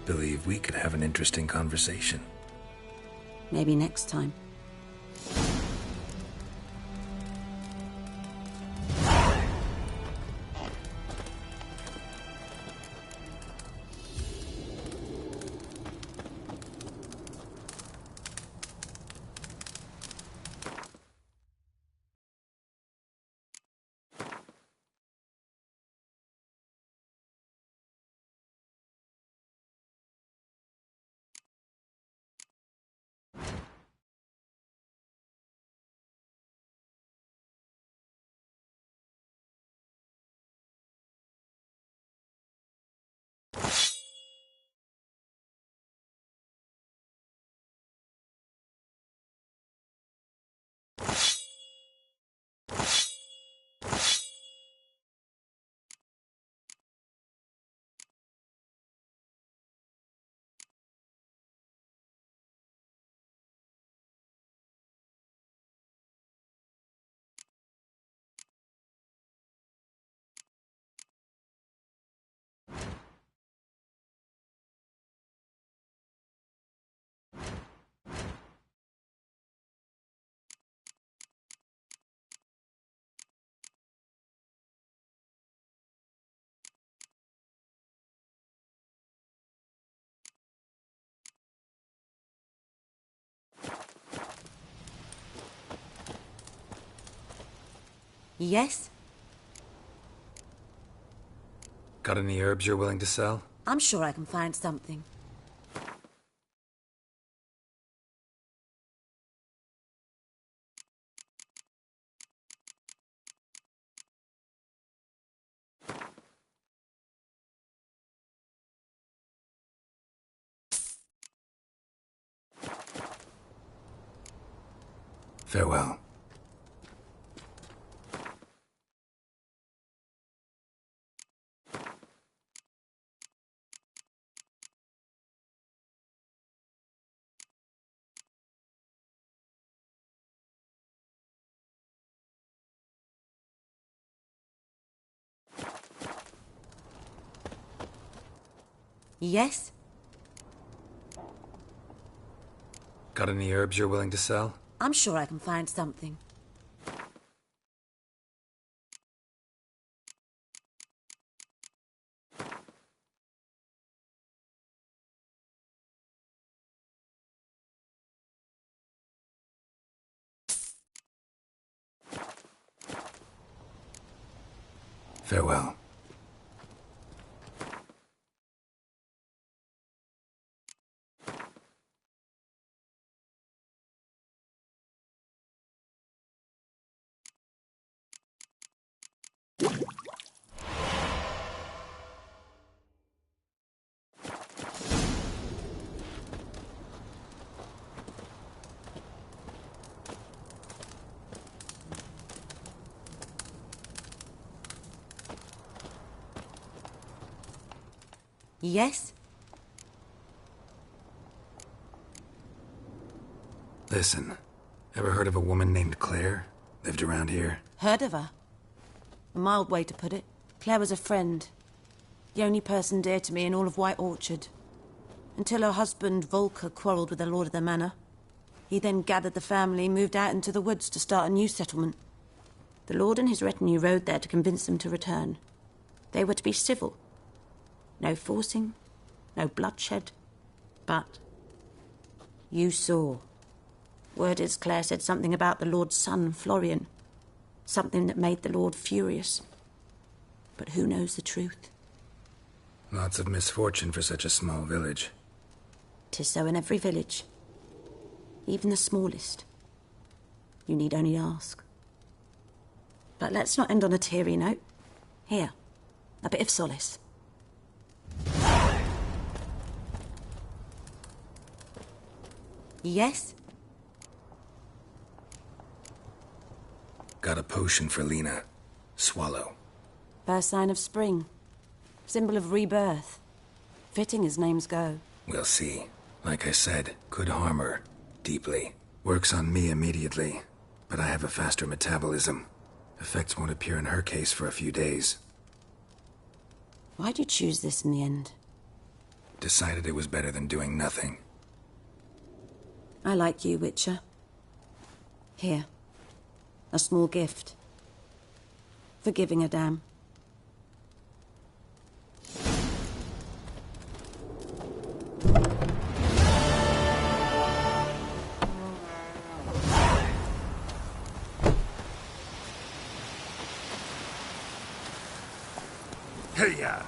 Believe we could have an interesting conversation. Maybe next time. Yes? Got any herbs you're willing to sell? I'm sure I can find something. Farewell. Yes? Got any herbs you're willing to sell? I'm sure I can find something. Farewell. Yes? Listen, ever heard of a woman named Claire? Lived around here? Heard of her? A mild way to put it. Claire was a friend. The only person dear to me in all of White Orchard. Until her husband, Volker, quarrelled with the lord of the manor. He then gathered the family, moved out into the woods to start a new settlement. The lord and his retinue rode there to convince them to return. They were to be civil. No forcing, no bloodshed. But you saw. Word is Claire said something about the lord's son, Florian. Something that made the lord furious. But who knows the truth? Lots of misfortune for such a small village. 'Tis so in every village. Even the smallest. You need only ask. But let's not end on a teary note. Here, a bit of solace. Yes? Got a potion for Lena. Swallow. First sign of spring. Symbol of rebirth. Fitting as names go. We'll see. Like I said, could harm her. Deeply. Works on me immediately. But I have a faster metabolism. Effects won't appear in her case for a few days. Why'd you choose this in the end? Decided it was better than doing nothing. I like you, Witcher. Here. A small gift. For giving a damn. Hey-ya!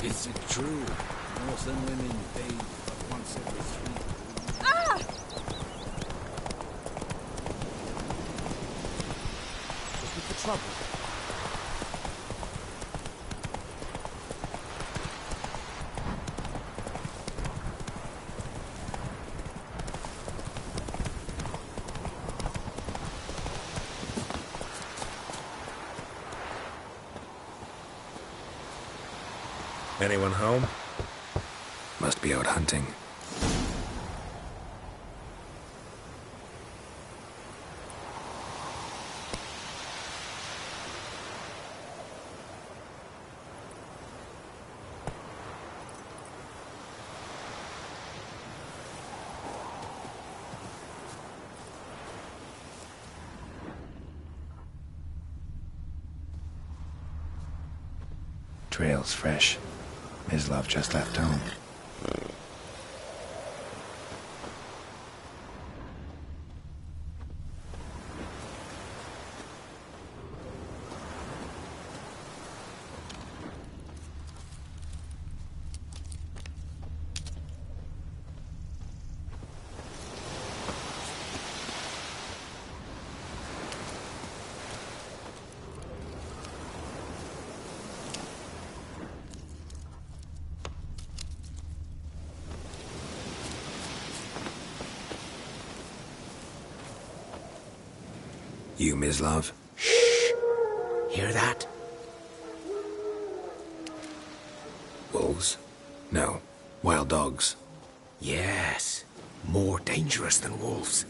Is it true? Northern women bathe but once every 3 years. Ah! Looking for trouble? Anyone home? Must be out hunting. Trail's fresh. Mislav just left home. You, Mislav? Shh! Hear that? Wolves? No. Wild dogs. Yes. More dangerous than wolves.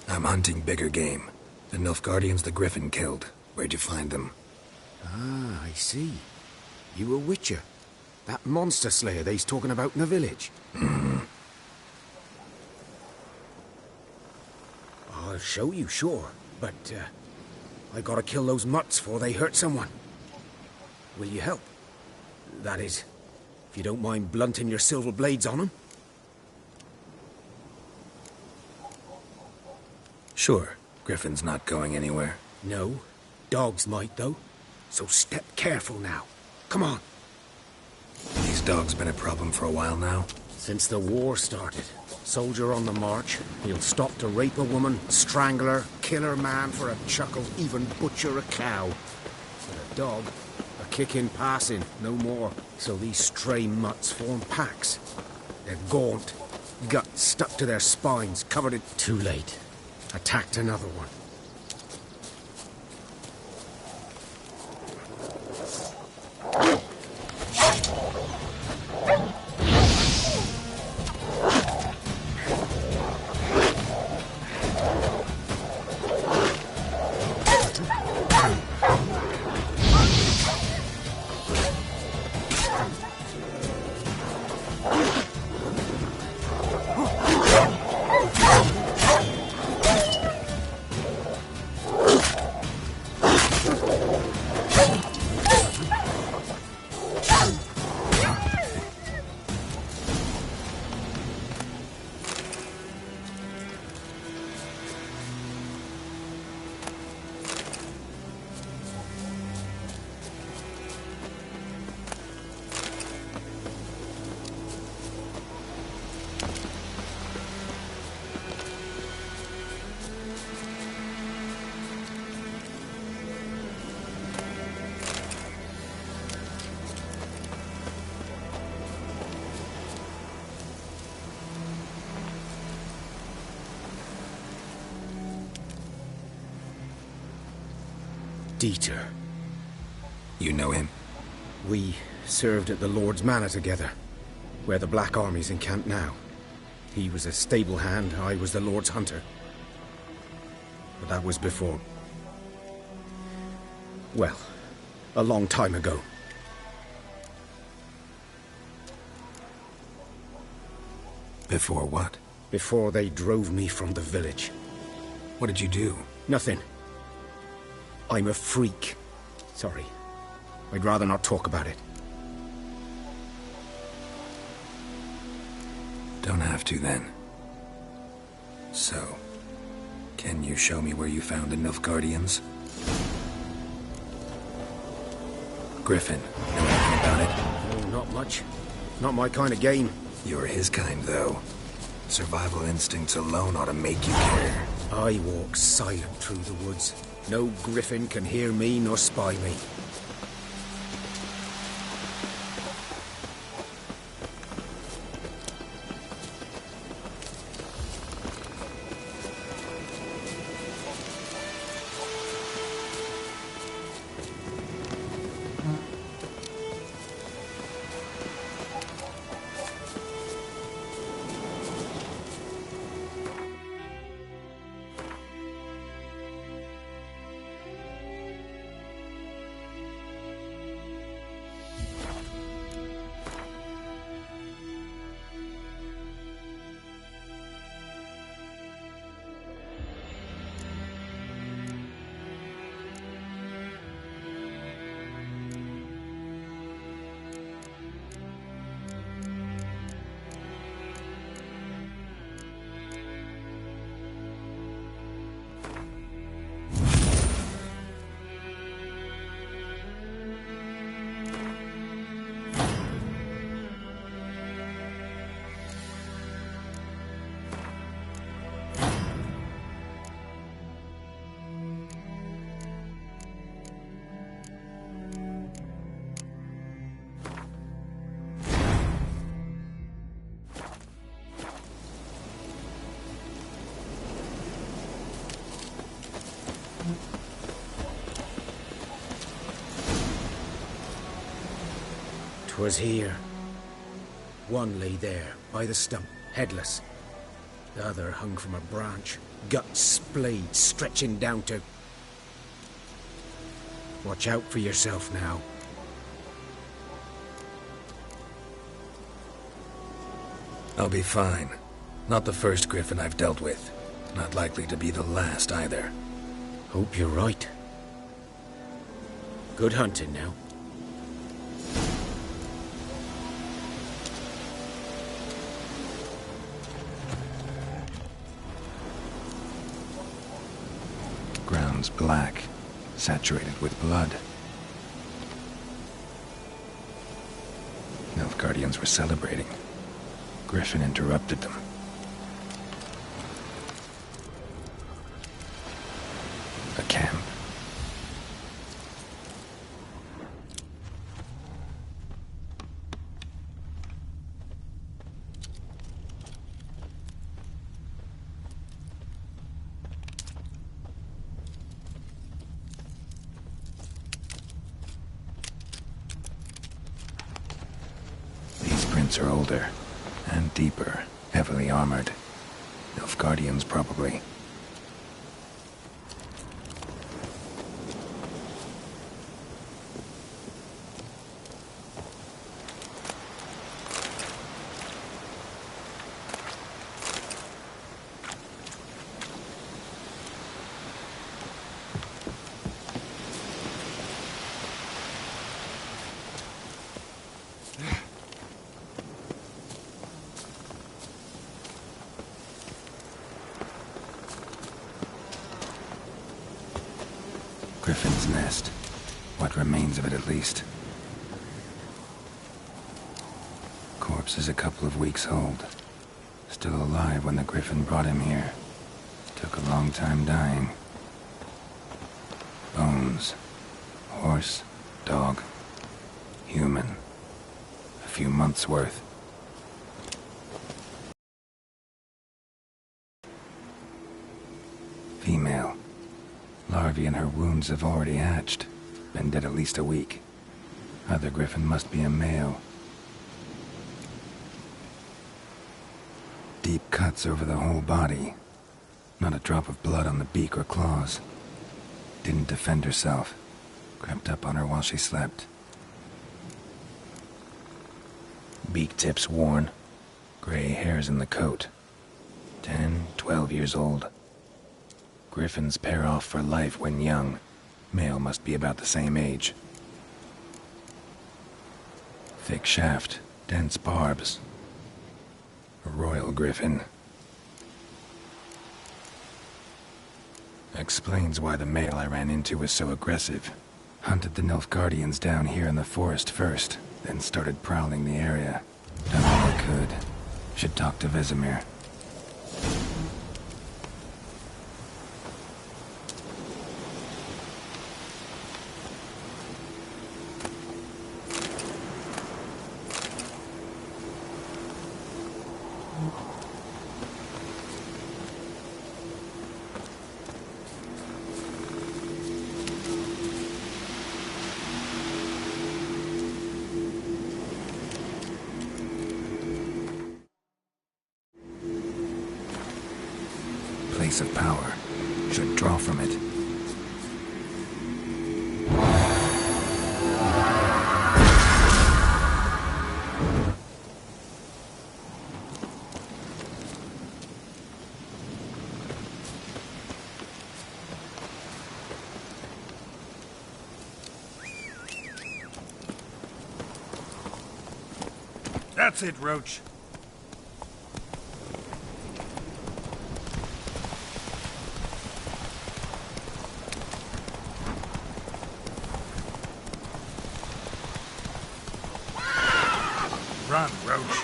I'm hunting bigger game. The Nilfgaardians the Griffin killed. Where'd you find them? Ah, I see. You a witcher. That monster slayer they's talking about in the village. I'll show you, sure. But, I gotta kill those mutts before they hurt someone. Will you help? That is, if you don't mind blunting your silver blades on them. Sure. Griffin's not going anywhere. No. Dogs might, though. So step careful now. Come on. These dogs been a problem for a while now? Since the war started. Soldier on the march. He'll stop to rape a woman, strangle her, kill her man for a chuckle, even butcher a cow. But a dog, a kick in passing, no more. So these stray mutts form packs. They're gaunt, guts stuck to their spines, covered in... Too late. Attacked another one. Dieter. You know him? We served at the Lord's Manor together, where the Black Army's encamped now. He was a stable hand, I was the Lord's hunter. But that was before... well, a long time ago. Before what? Before they drove me from the village. What did you do? Nothing. I'm a freak. Sorry. I'd rather not talk about it. Don't have to, then. So, can you show me where you found the Nilfgaardians? Griffin, know anything about it? Oh, not much. Not my kind of game. You're his kind, though. Survival instincts alone ought to make you care. I walk silent through the woods. No griffin can hear me nor spy me. 'Twas here. One lay there, by the stump, headless. The other hung from a branch, guts splayed, stretching down to... Watch out for yourself now. I'll be fine. Not the first griffin I've dealt with. Not likely to be the last either. Hope you're right. Good hunting now. Ground's black, saturated with blood. Nilfgaardians were celebrating. Griffin interrupted them. A camp. These prints are older and deeper, heavily armored. Nilfgaardians, probably. Griffin's nest. What remains of it, at least. Corpse is a couple of weeks old. Still alive when the Griffin brought him here. Took a long time dying. Bones. Horse, dog, human. A few months' worth. Female. Larvae in her wounds have already hatched. Been dead at least a week. Other Griffin must be a male. Deep cuts over the whole body. Not a drop of blood on the beak or claws. Didn't defend herself. Crept up on her while she slept. Beak tips worn. Gray hairs in the coat. 10, 12 years old. Griffins pair off for life when young. Male must be about the same age. Thick shaft, dense barbs. A royal griffin. Explains why the male I ran into was so aggressive. Hunted the Nilfgaardians down here in the forest first, then started prowling the area. Done all I could. Should talk to Vesemir. Place of power. Should draw from it. That's it, Roach. Run, Roach.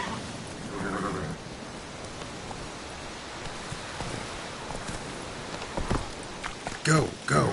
Go, go.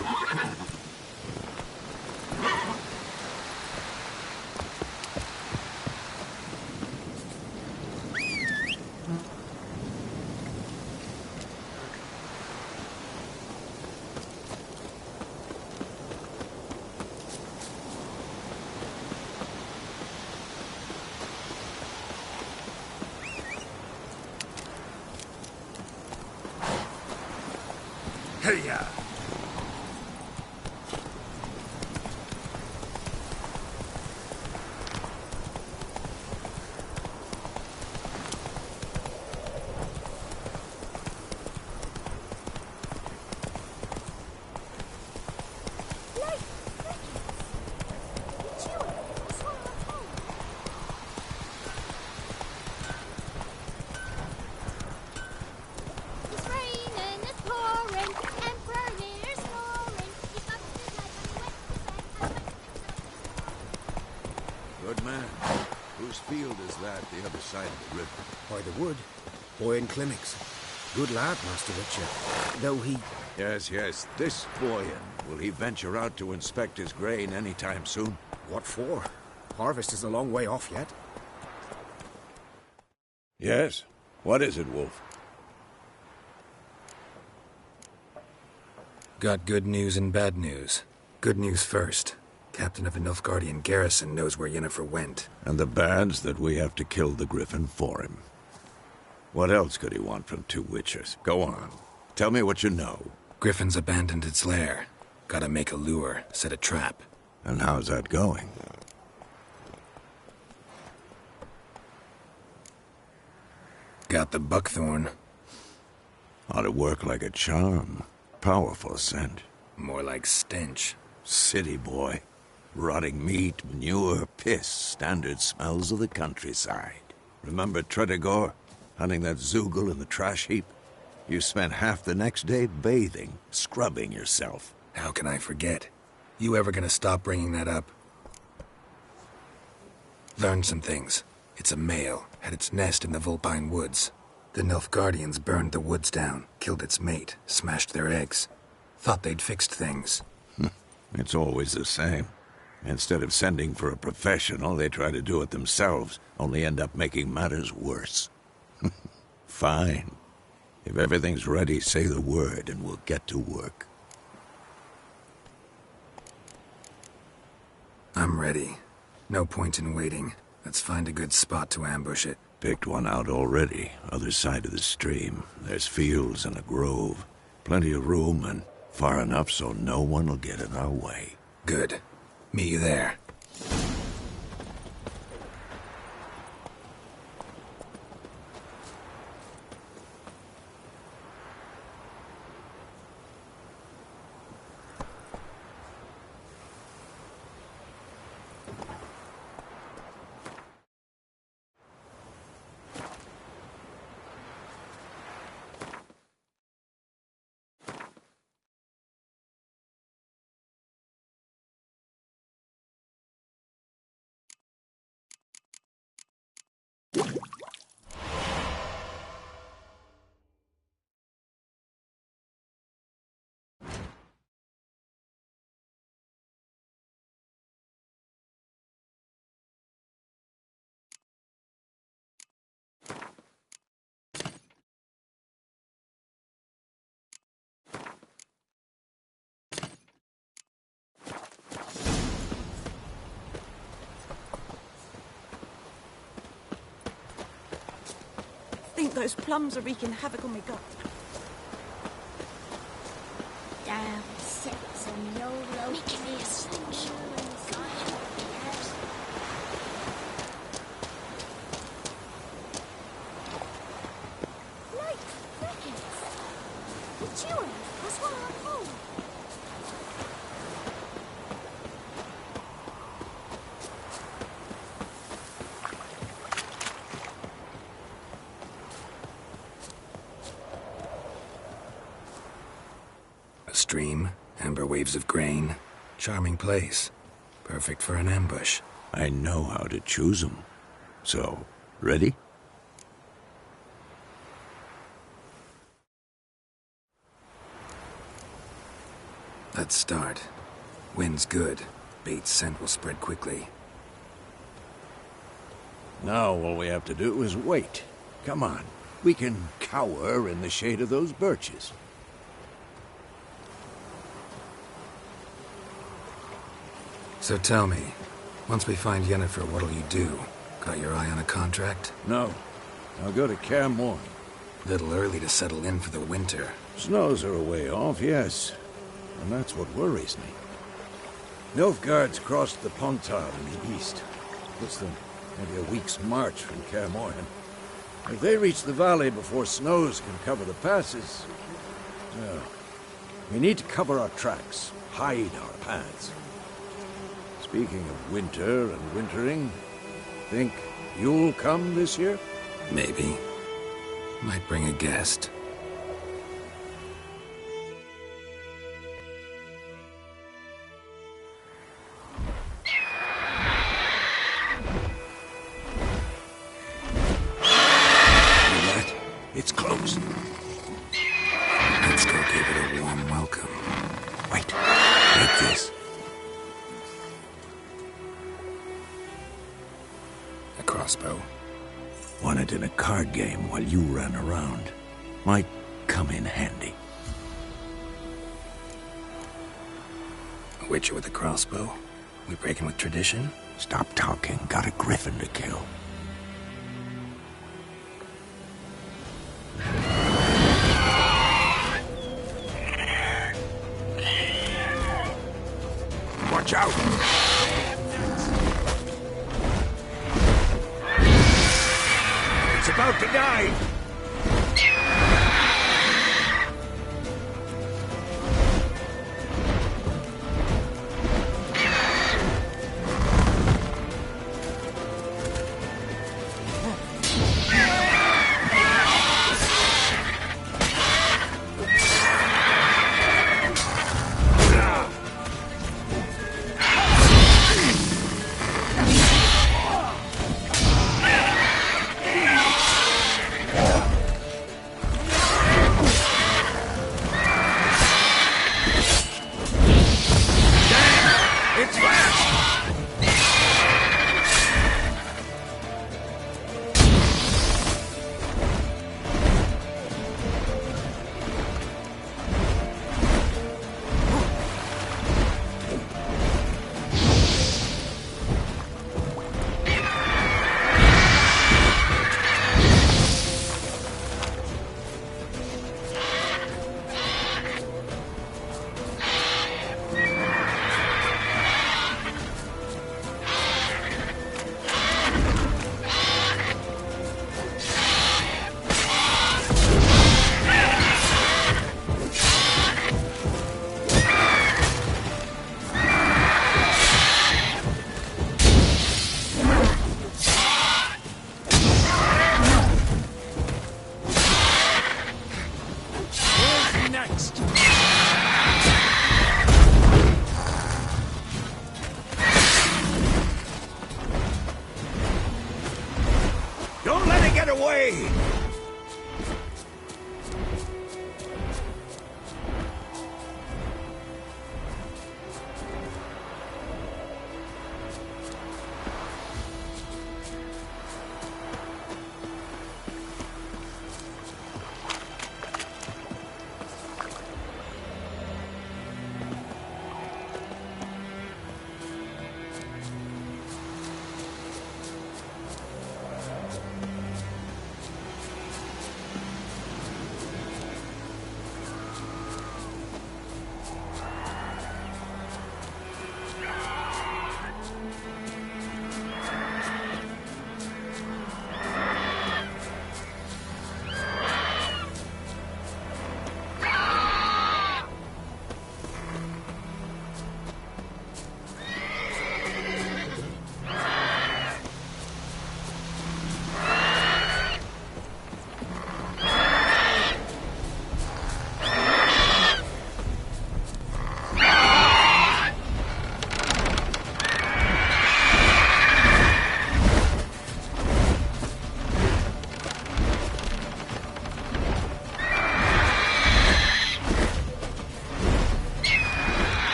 Hey-ya! Good man. Whose field is that, the other side of the river? By the wood. Boyan Clinics. Good lad, Master Witcher. Though he... Yes, yes. This Boyan. Will he venture out to inspect his grain anytime soon? What for? Harvest is a long way off yet. Yes? What is it, Wolf? Got good news and bad news. Good news first. Captain of the Nilfgaardian garrison knows where Yennefer went. And the bad's that we have to kill the Griffin for him. What else could he want from two Witchers? Go on. Tell me what you know. Griffin's abandoned its lair. Gotta make a lure, set a trap. And how's that going? Got the buckthorn. Ought to work like a charm. Powerful scent. More like stench. City boy. Rotting meat, manure, piss. Standard smells of the countryside. Remember Tretogor? Hunting that Zoogle in the trash heap? You spent half the next day bathing, scrubbing yourself. How can I forget? You ever gonna stop bringing that up? Learned some things. It's a male, had its nest in the Vulpine Woods. The Nilfgaardians burned the woods down, killed its mate, smashed their eggs. Thought they'd fixed things. It's always the same. Instead of sending for a professional, they try to do it themselves, only end up making matters worse. Fine. If everything's ready, say the word and we'll get to work. I'm ready. No point in waiting. Let's find a good spot to ambush it. Picked one out already, other side of the stream. There's fields and a grove. Plenty of room and far enough so no one will get in our way. Good. Meet you there. I think those plums are wreaking havoc on my gut. Damn sets on YOLO. Making me a slingshot. Like crickets. What you want? That's what I'm for. Stream, amber waves of grain. Charming place. Perfect for an ambush. I know how to choose them. So, ready? Let's start. Wind's good. Bait's scent will spread quickly. Now all we have to do is wait. Come on. We can cower in the shade of those birches. So tell me, once we find Yennefer, what'll you do? Got your eye on a contract? No. I'll go to Kaer Morhen. Little early to settle in for the winter. Snows are a way off, yes. And that's what worries me. Nilfgaard's crossed the Pontar in the east. Puts them maybe a week's march from Kaer Morhen. If they reach the valley before snows can cover the passes... well, we need to cover our tracks, hide our paths. Speaking of winter and wintering, think you'll come this year? Maybe. Might bring a guest. It's closed. Let's go give it a warm welcome. Wait. Take this. A crossbow. Won it in a card game while you ran around. Might come in handy. A witcher with a crossbow? We breaking with tradition? Stop talking. Got a griffin to kill. Watch out! It's about to die! Don't let it get away!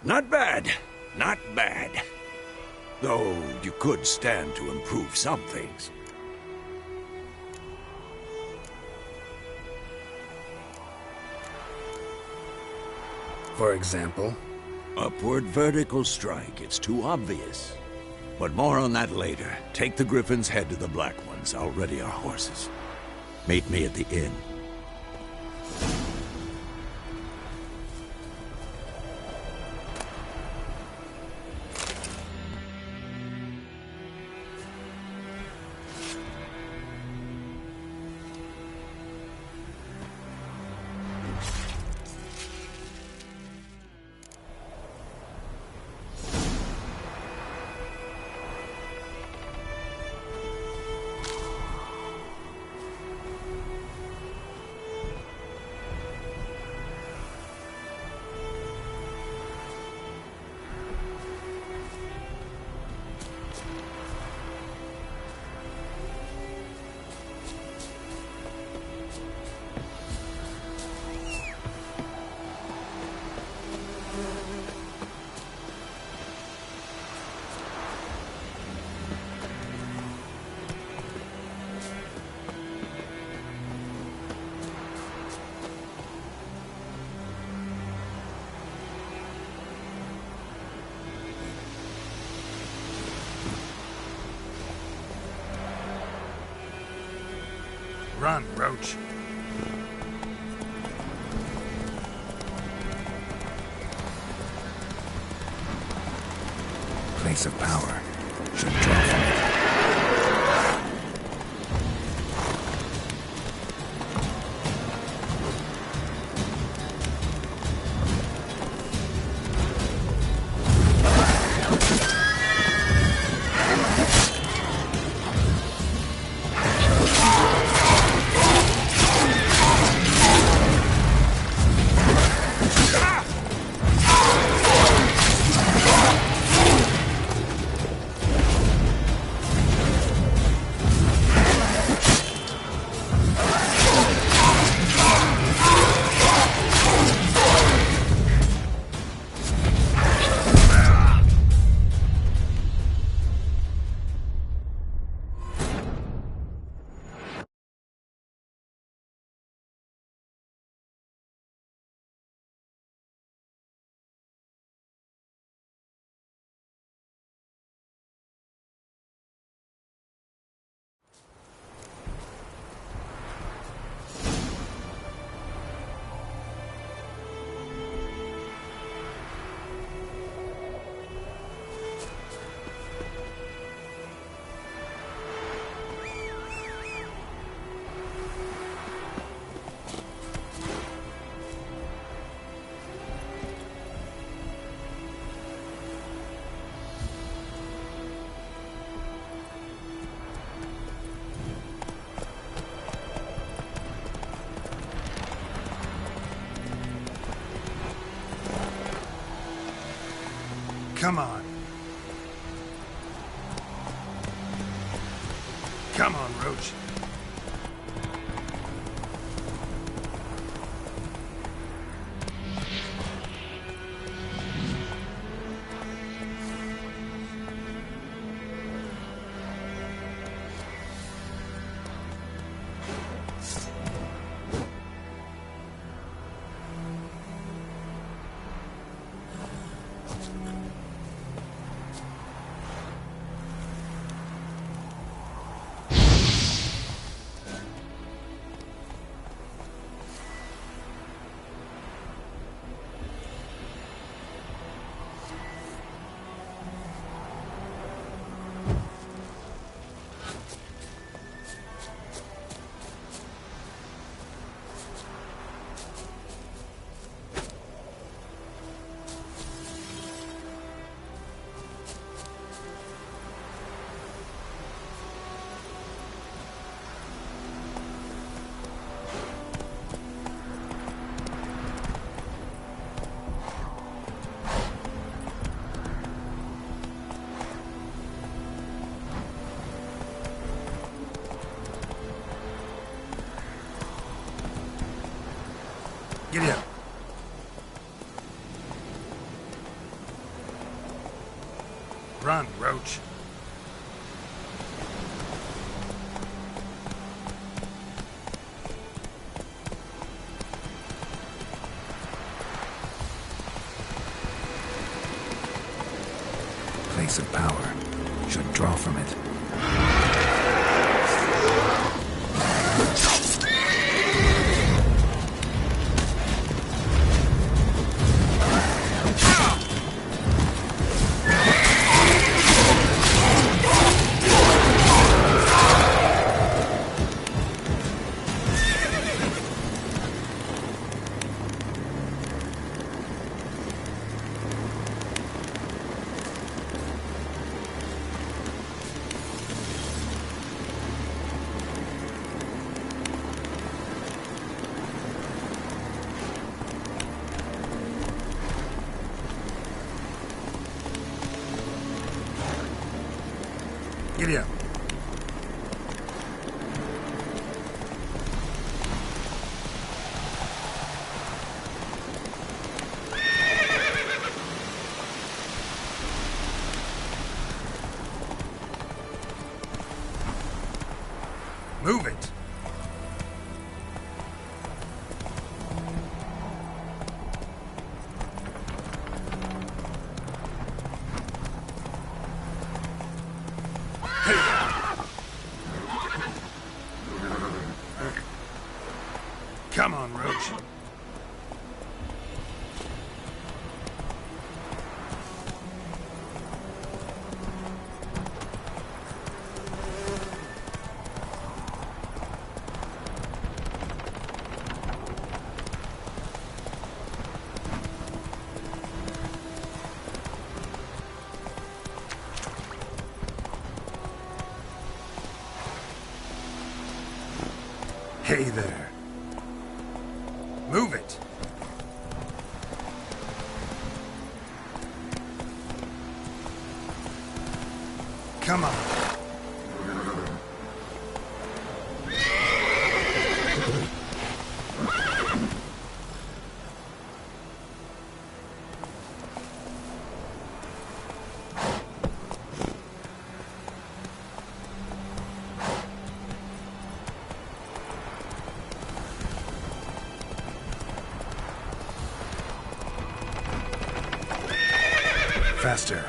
Not bad. Not bad. Though you could stand to improve some things. For example? Upward vertical strike. It's too obvious. But more on that later. Take the Griffin's head to the Black Ones. I'll ready our horses. Meet me at the inn. Run, Roach. Place of power. Should draw from it. Come on. Come on, Roach. Giddy up. Run, Roach. Place of power. Should draw from it. Giddy up. Move it. Come on, Roach. Hey there. Move it. Come on. Faster.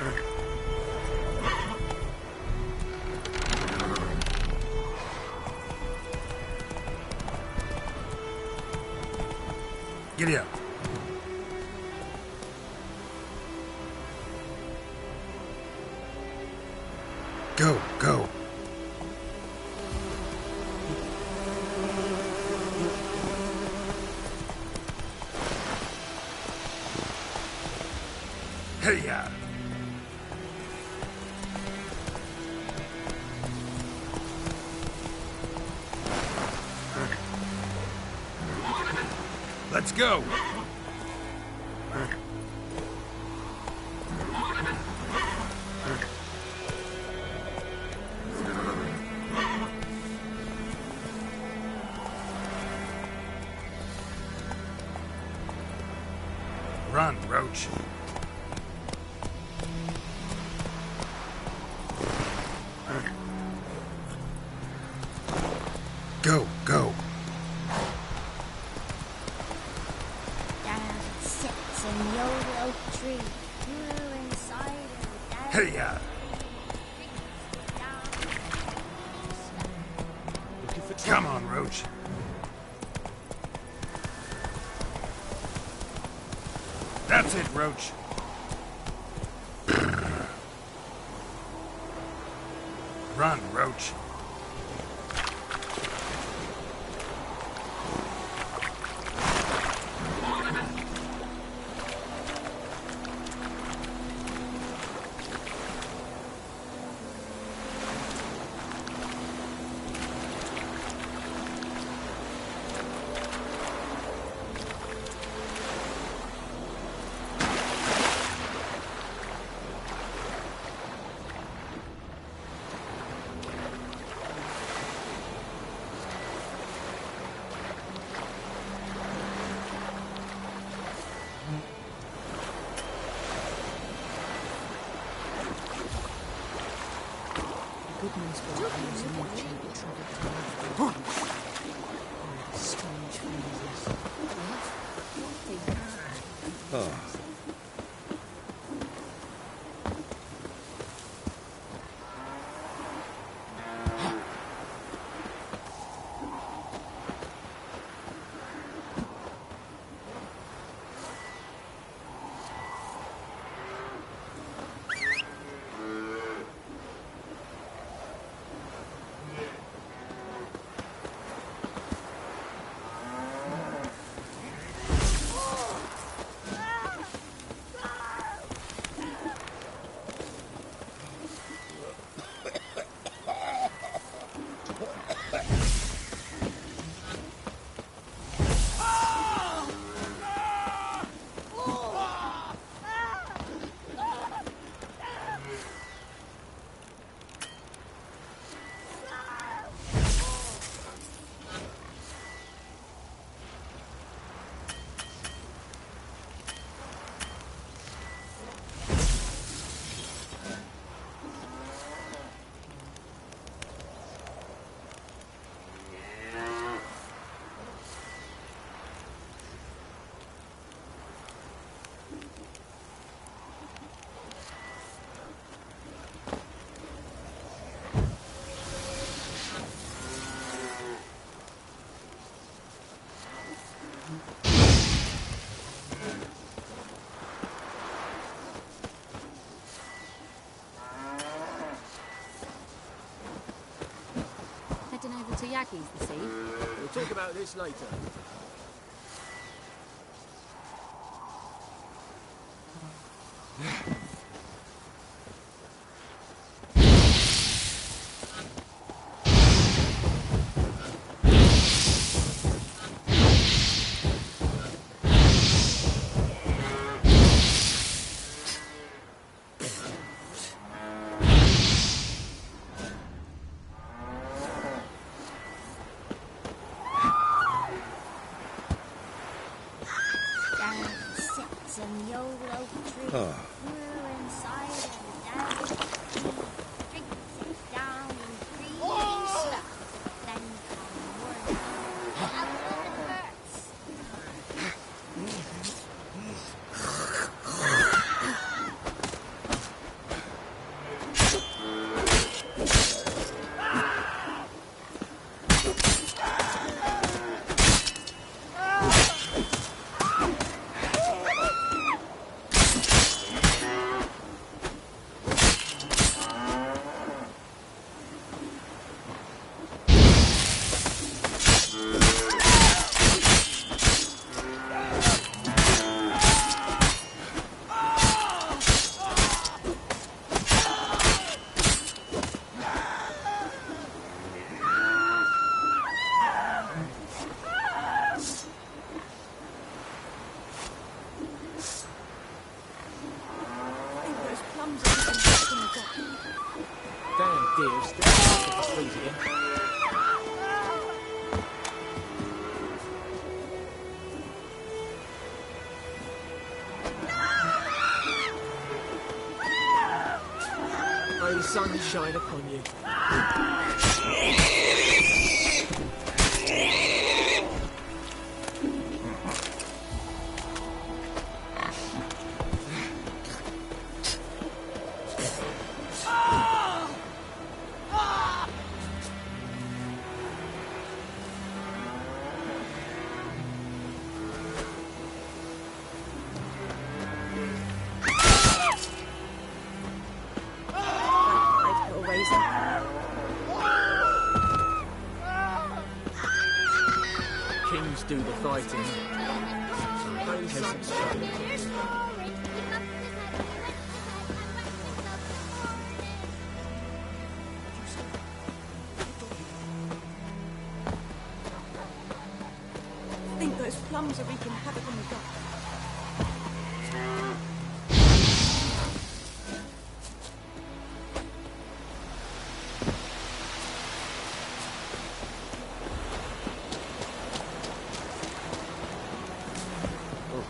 Giddy up. Go, go. Hey-ya. Let's go. Run, Roach. Go, go. Sits in the old oak tree. Grew inside and Hey-ya. Come on, Roach. That's it, Roach. Run, Roach. Heading over to Yagi's this eve. We'll talk about this later. May the sun shine upon you. Kings do the fighting. Peasants fight. I think those plums are wreaking havoc on the dock.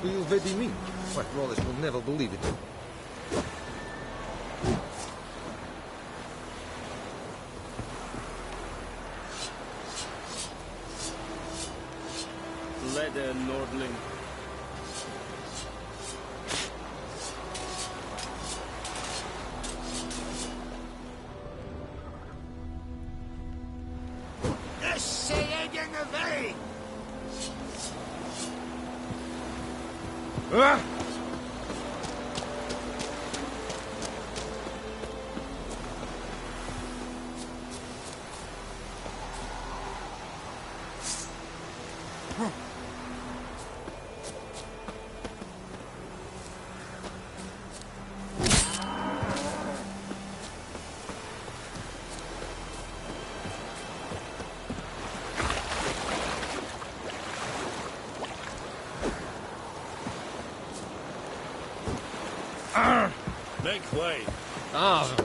You vedi me? What Wallace will never believe it. lordling. Make way. Ah.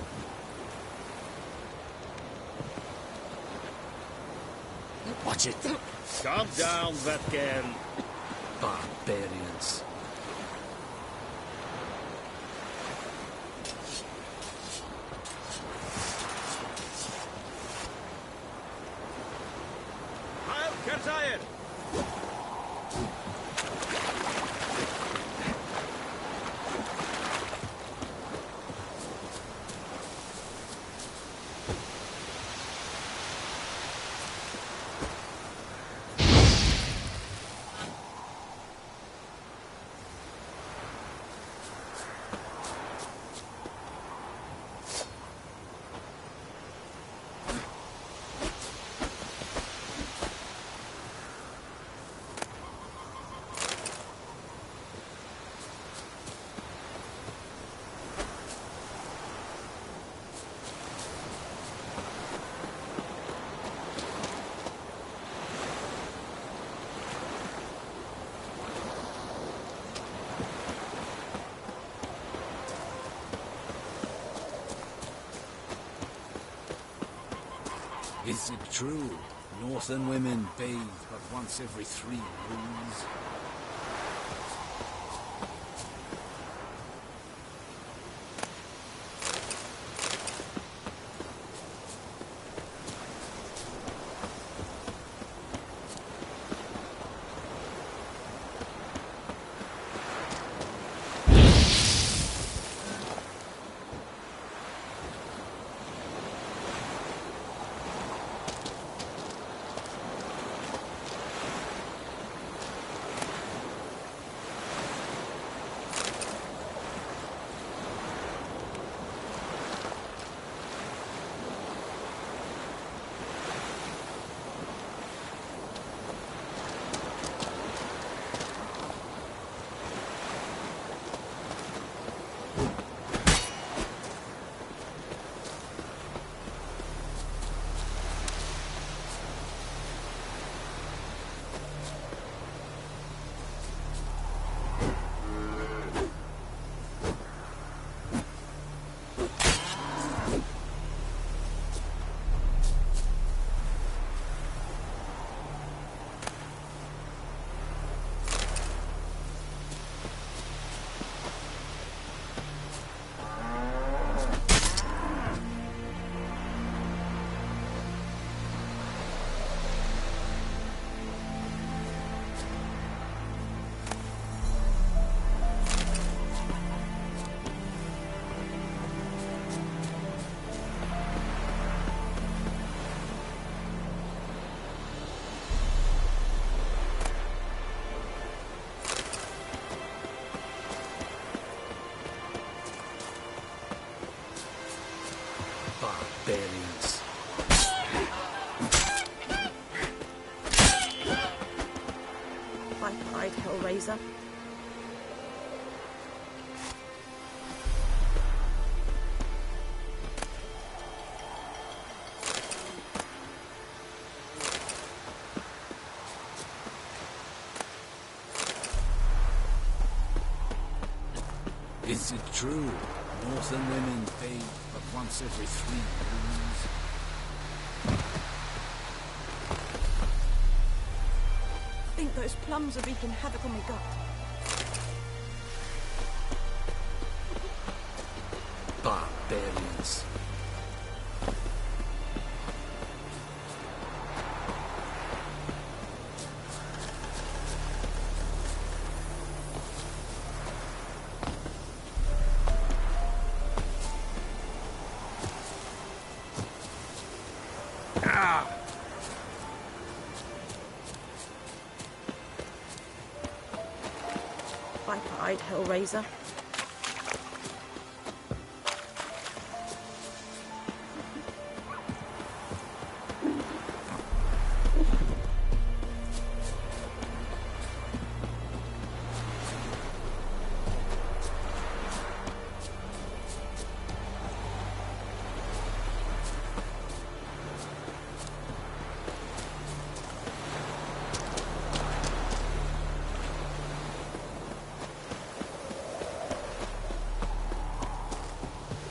Watch it. Calm down, that girl. Barbarians. I'll Kerzayen. Is it true? Northern women bathe but once every 3 moons? Barbarians. By pride, Hellraiser. Is it true? Northern women bathe but once every 3 moons? I think those plums are wreaking havoc on my gut. Barbarians. Viper-eyed Hellraiser.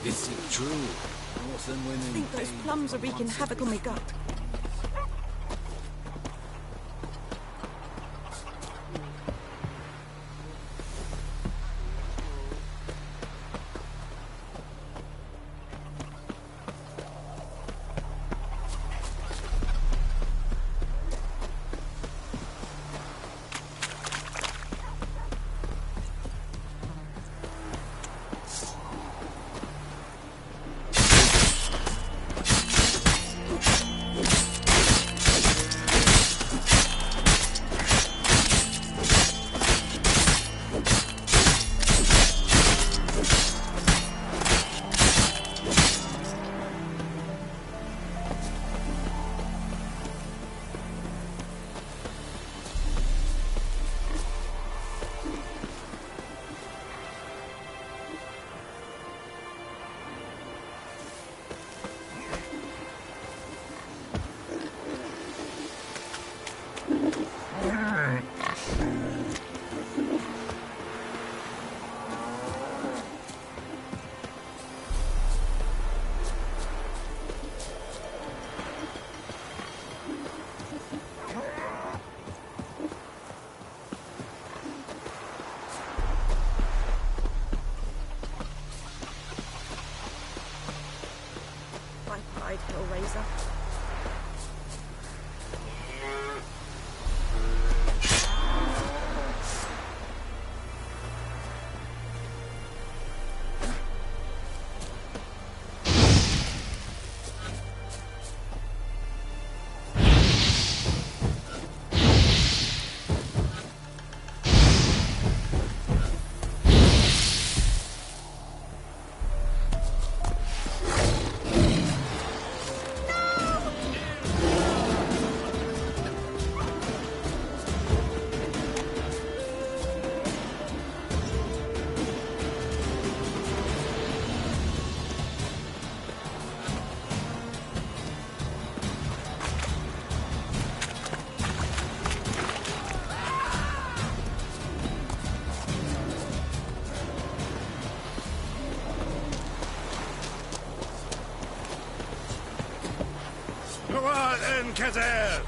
Is it true? Northern I women think those paid plums are for wreaking monsters. havoc on my gut. Viper-eyed Hellraiser. Kazer!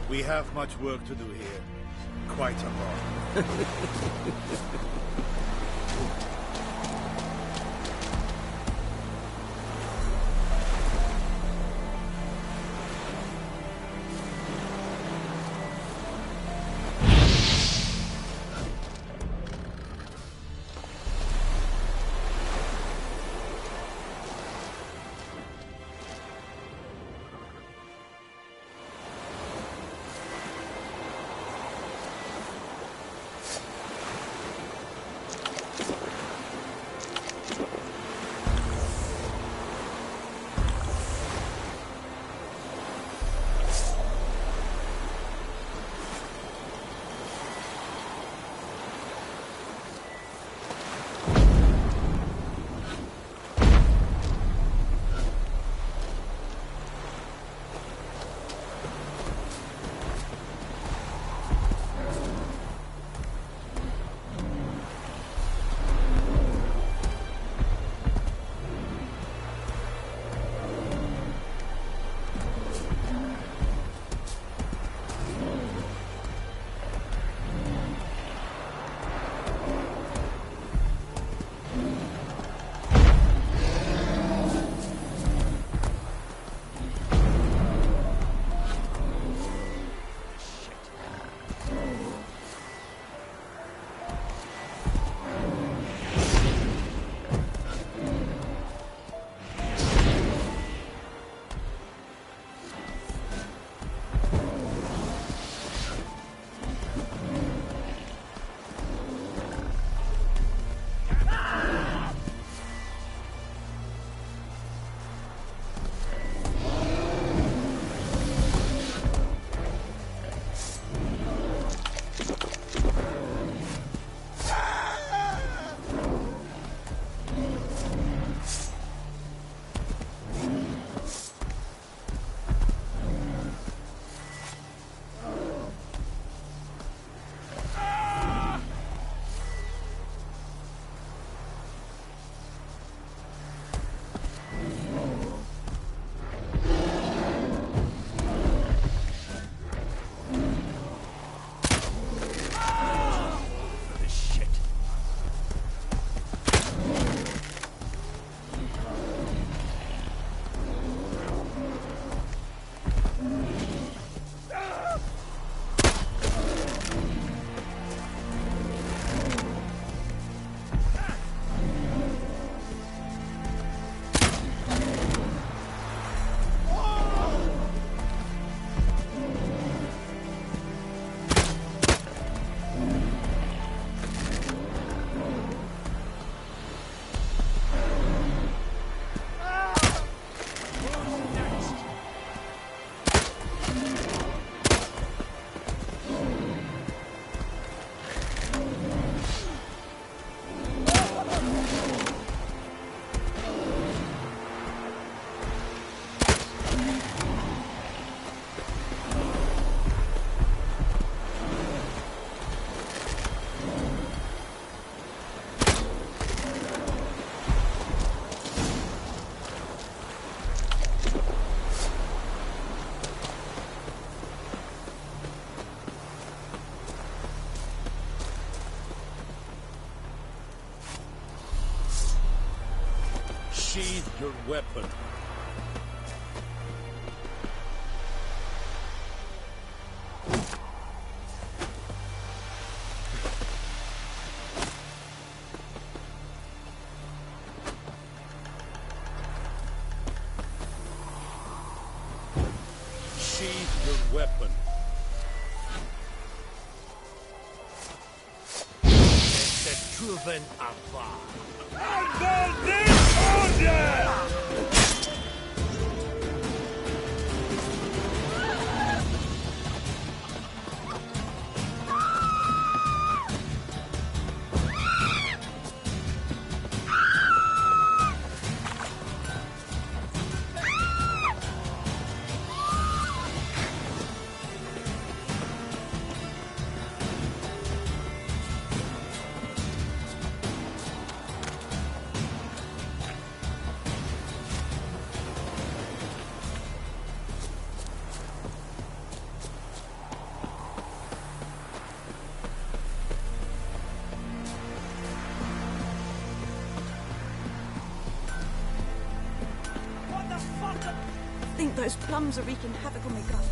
We have much work to do here. Quite a lot. Sheathe your weapon. Sheathe your weapon. C'est proven avant. Under this order! I think those plums are wreaking havoc on my gut.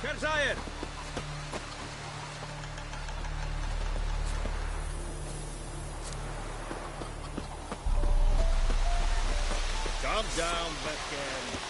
Kerzayet! Calm down, Vetkin.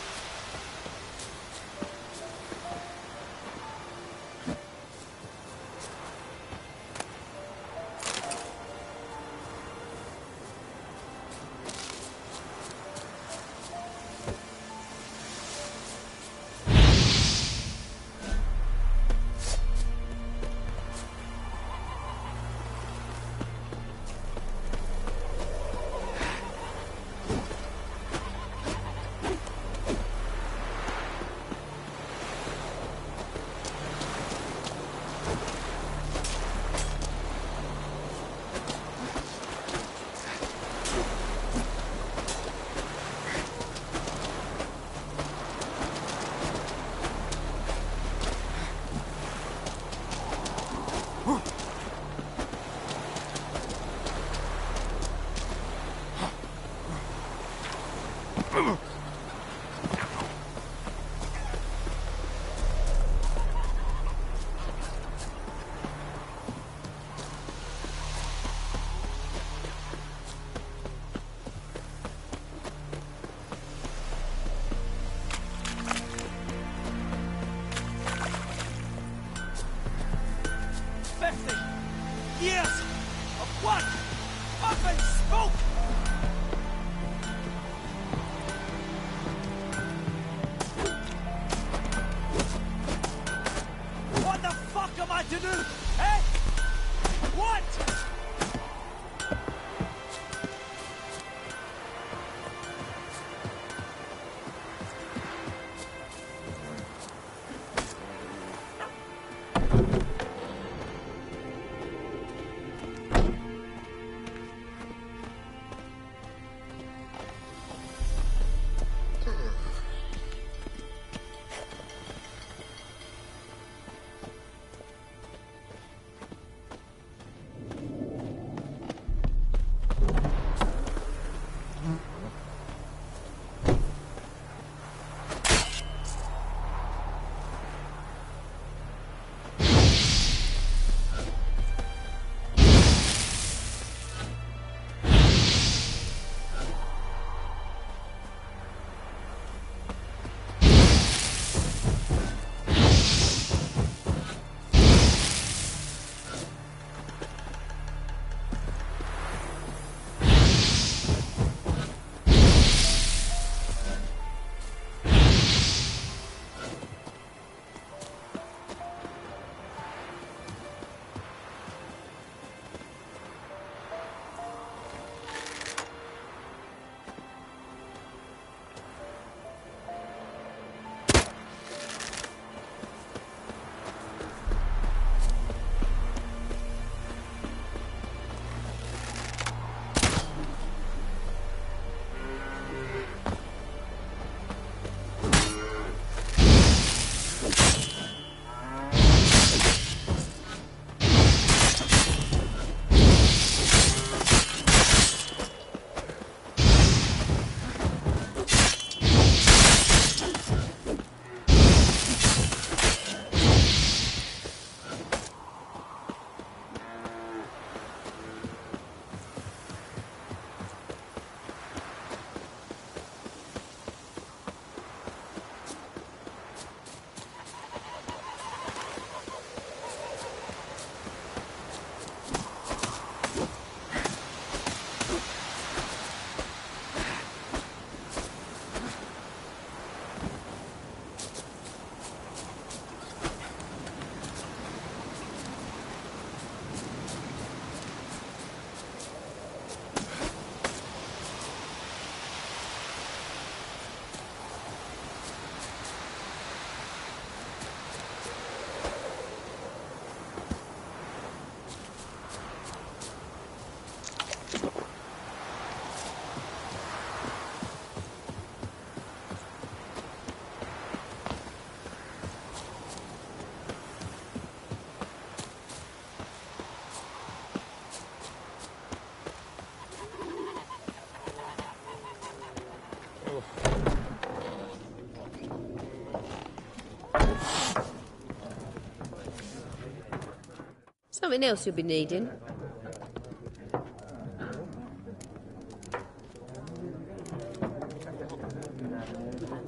Something else you'll be needing.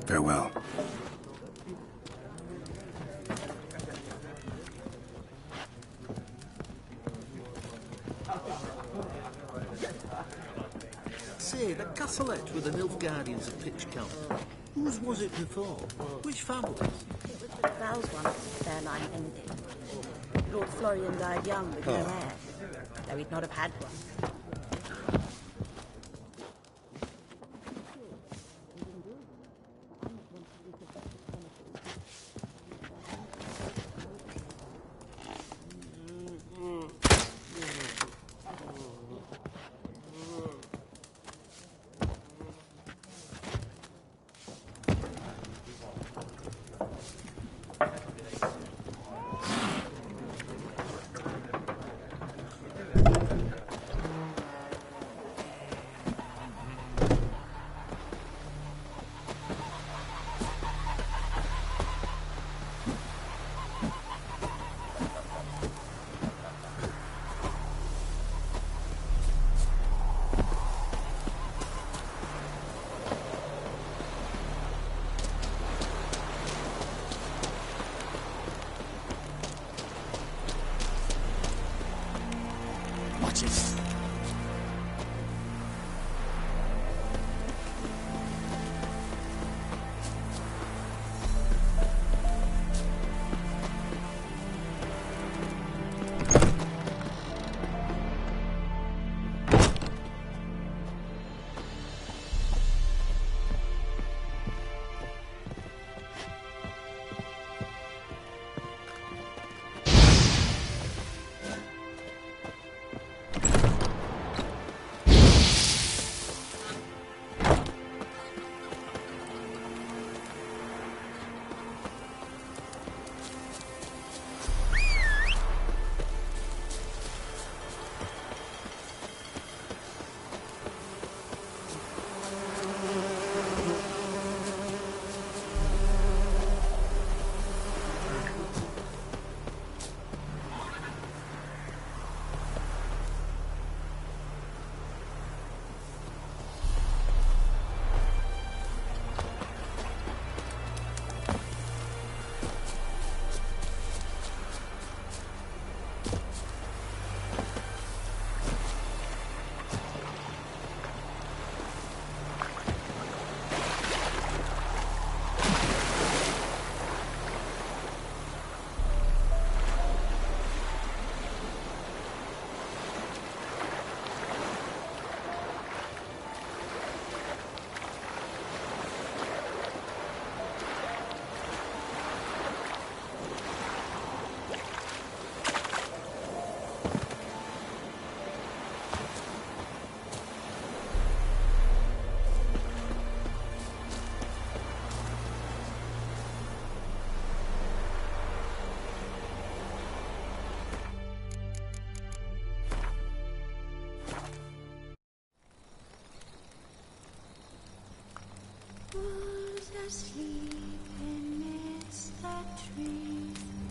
Farewell. Say, the castleette with the Nilfgaardians of Pitchcombe. Whose was it before? Which families? It was the Val's one that Fairline ended. Lord Florian died young with no heir, though he'd not have had one. Who's asleep amidst the trees?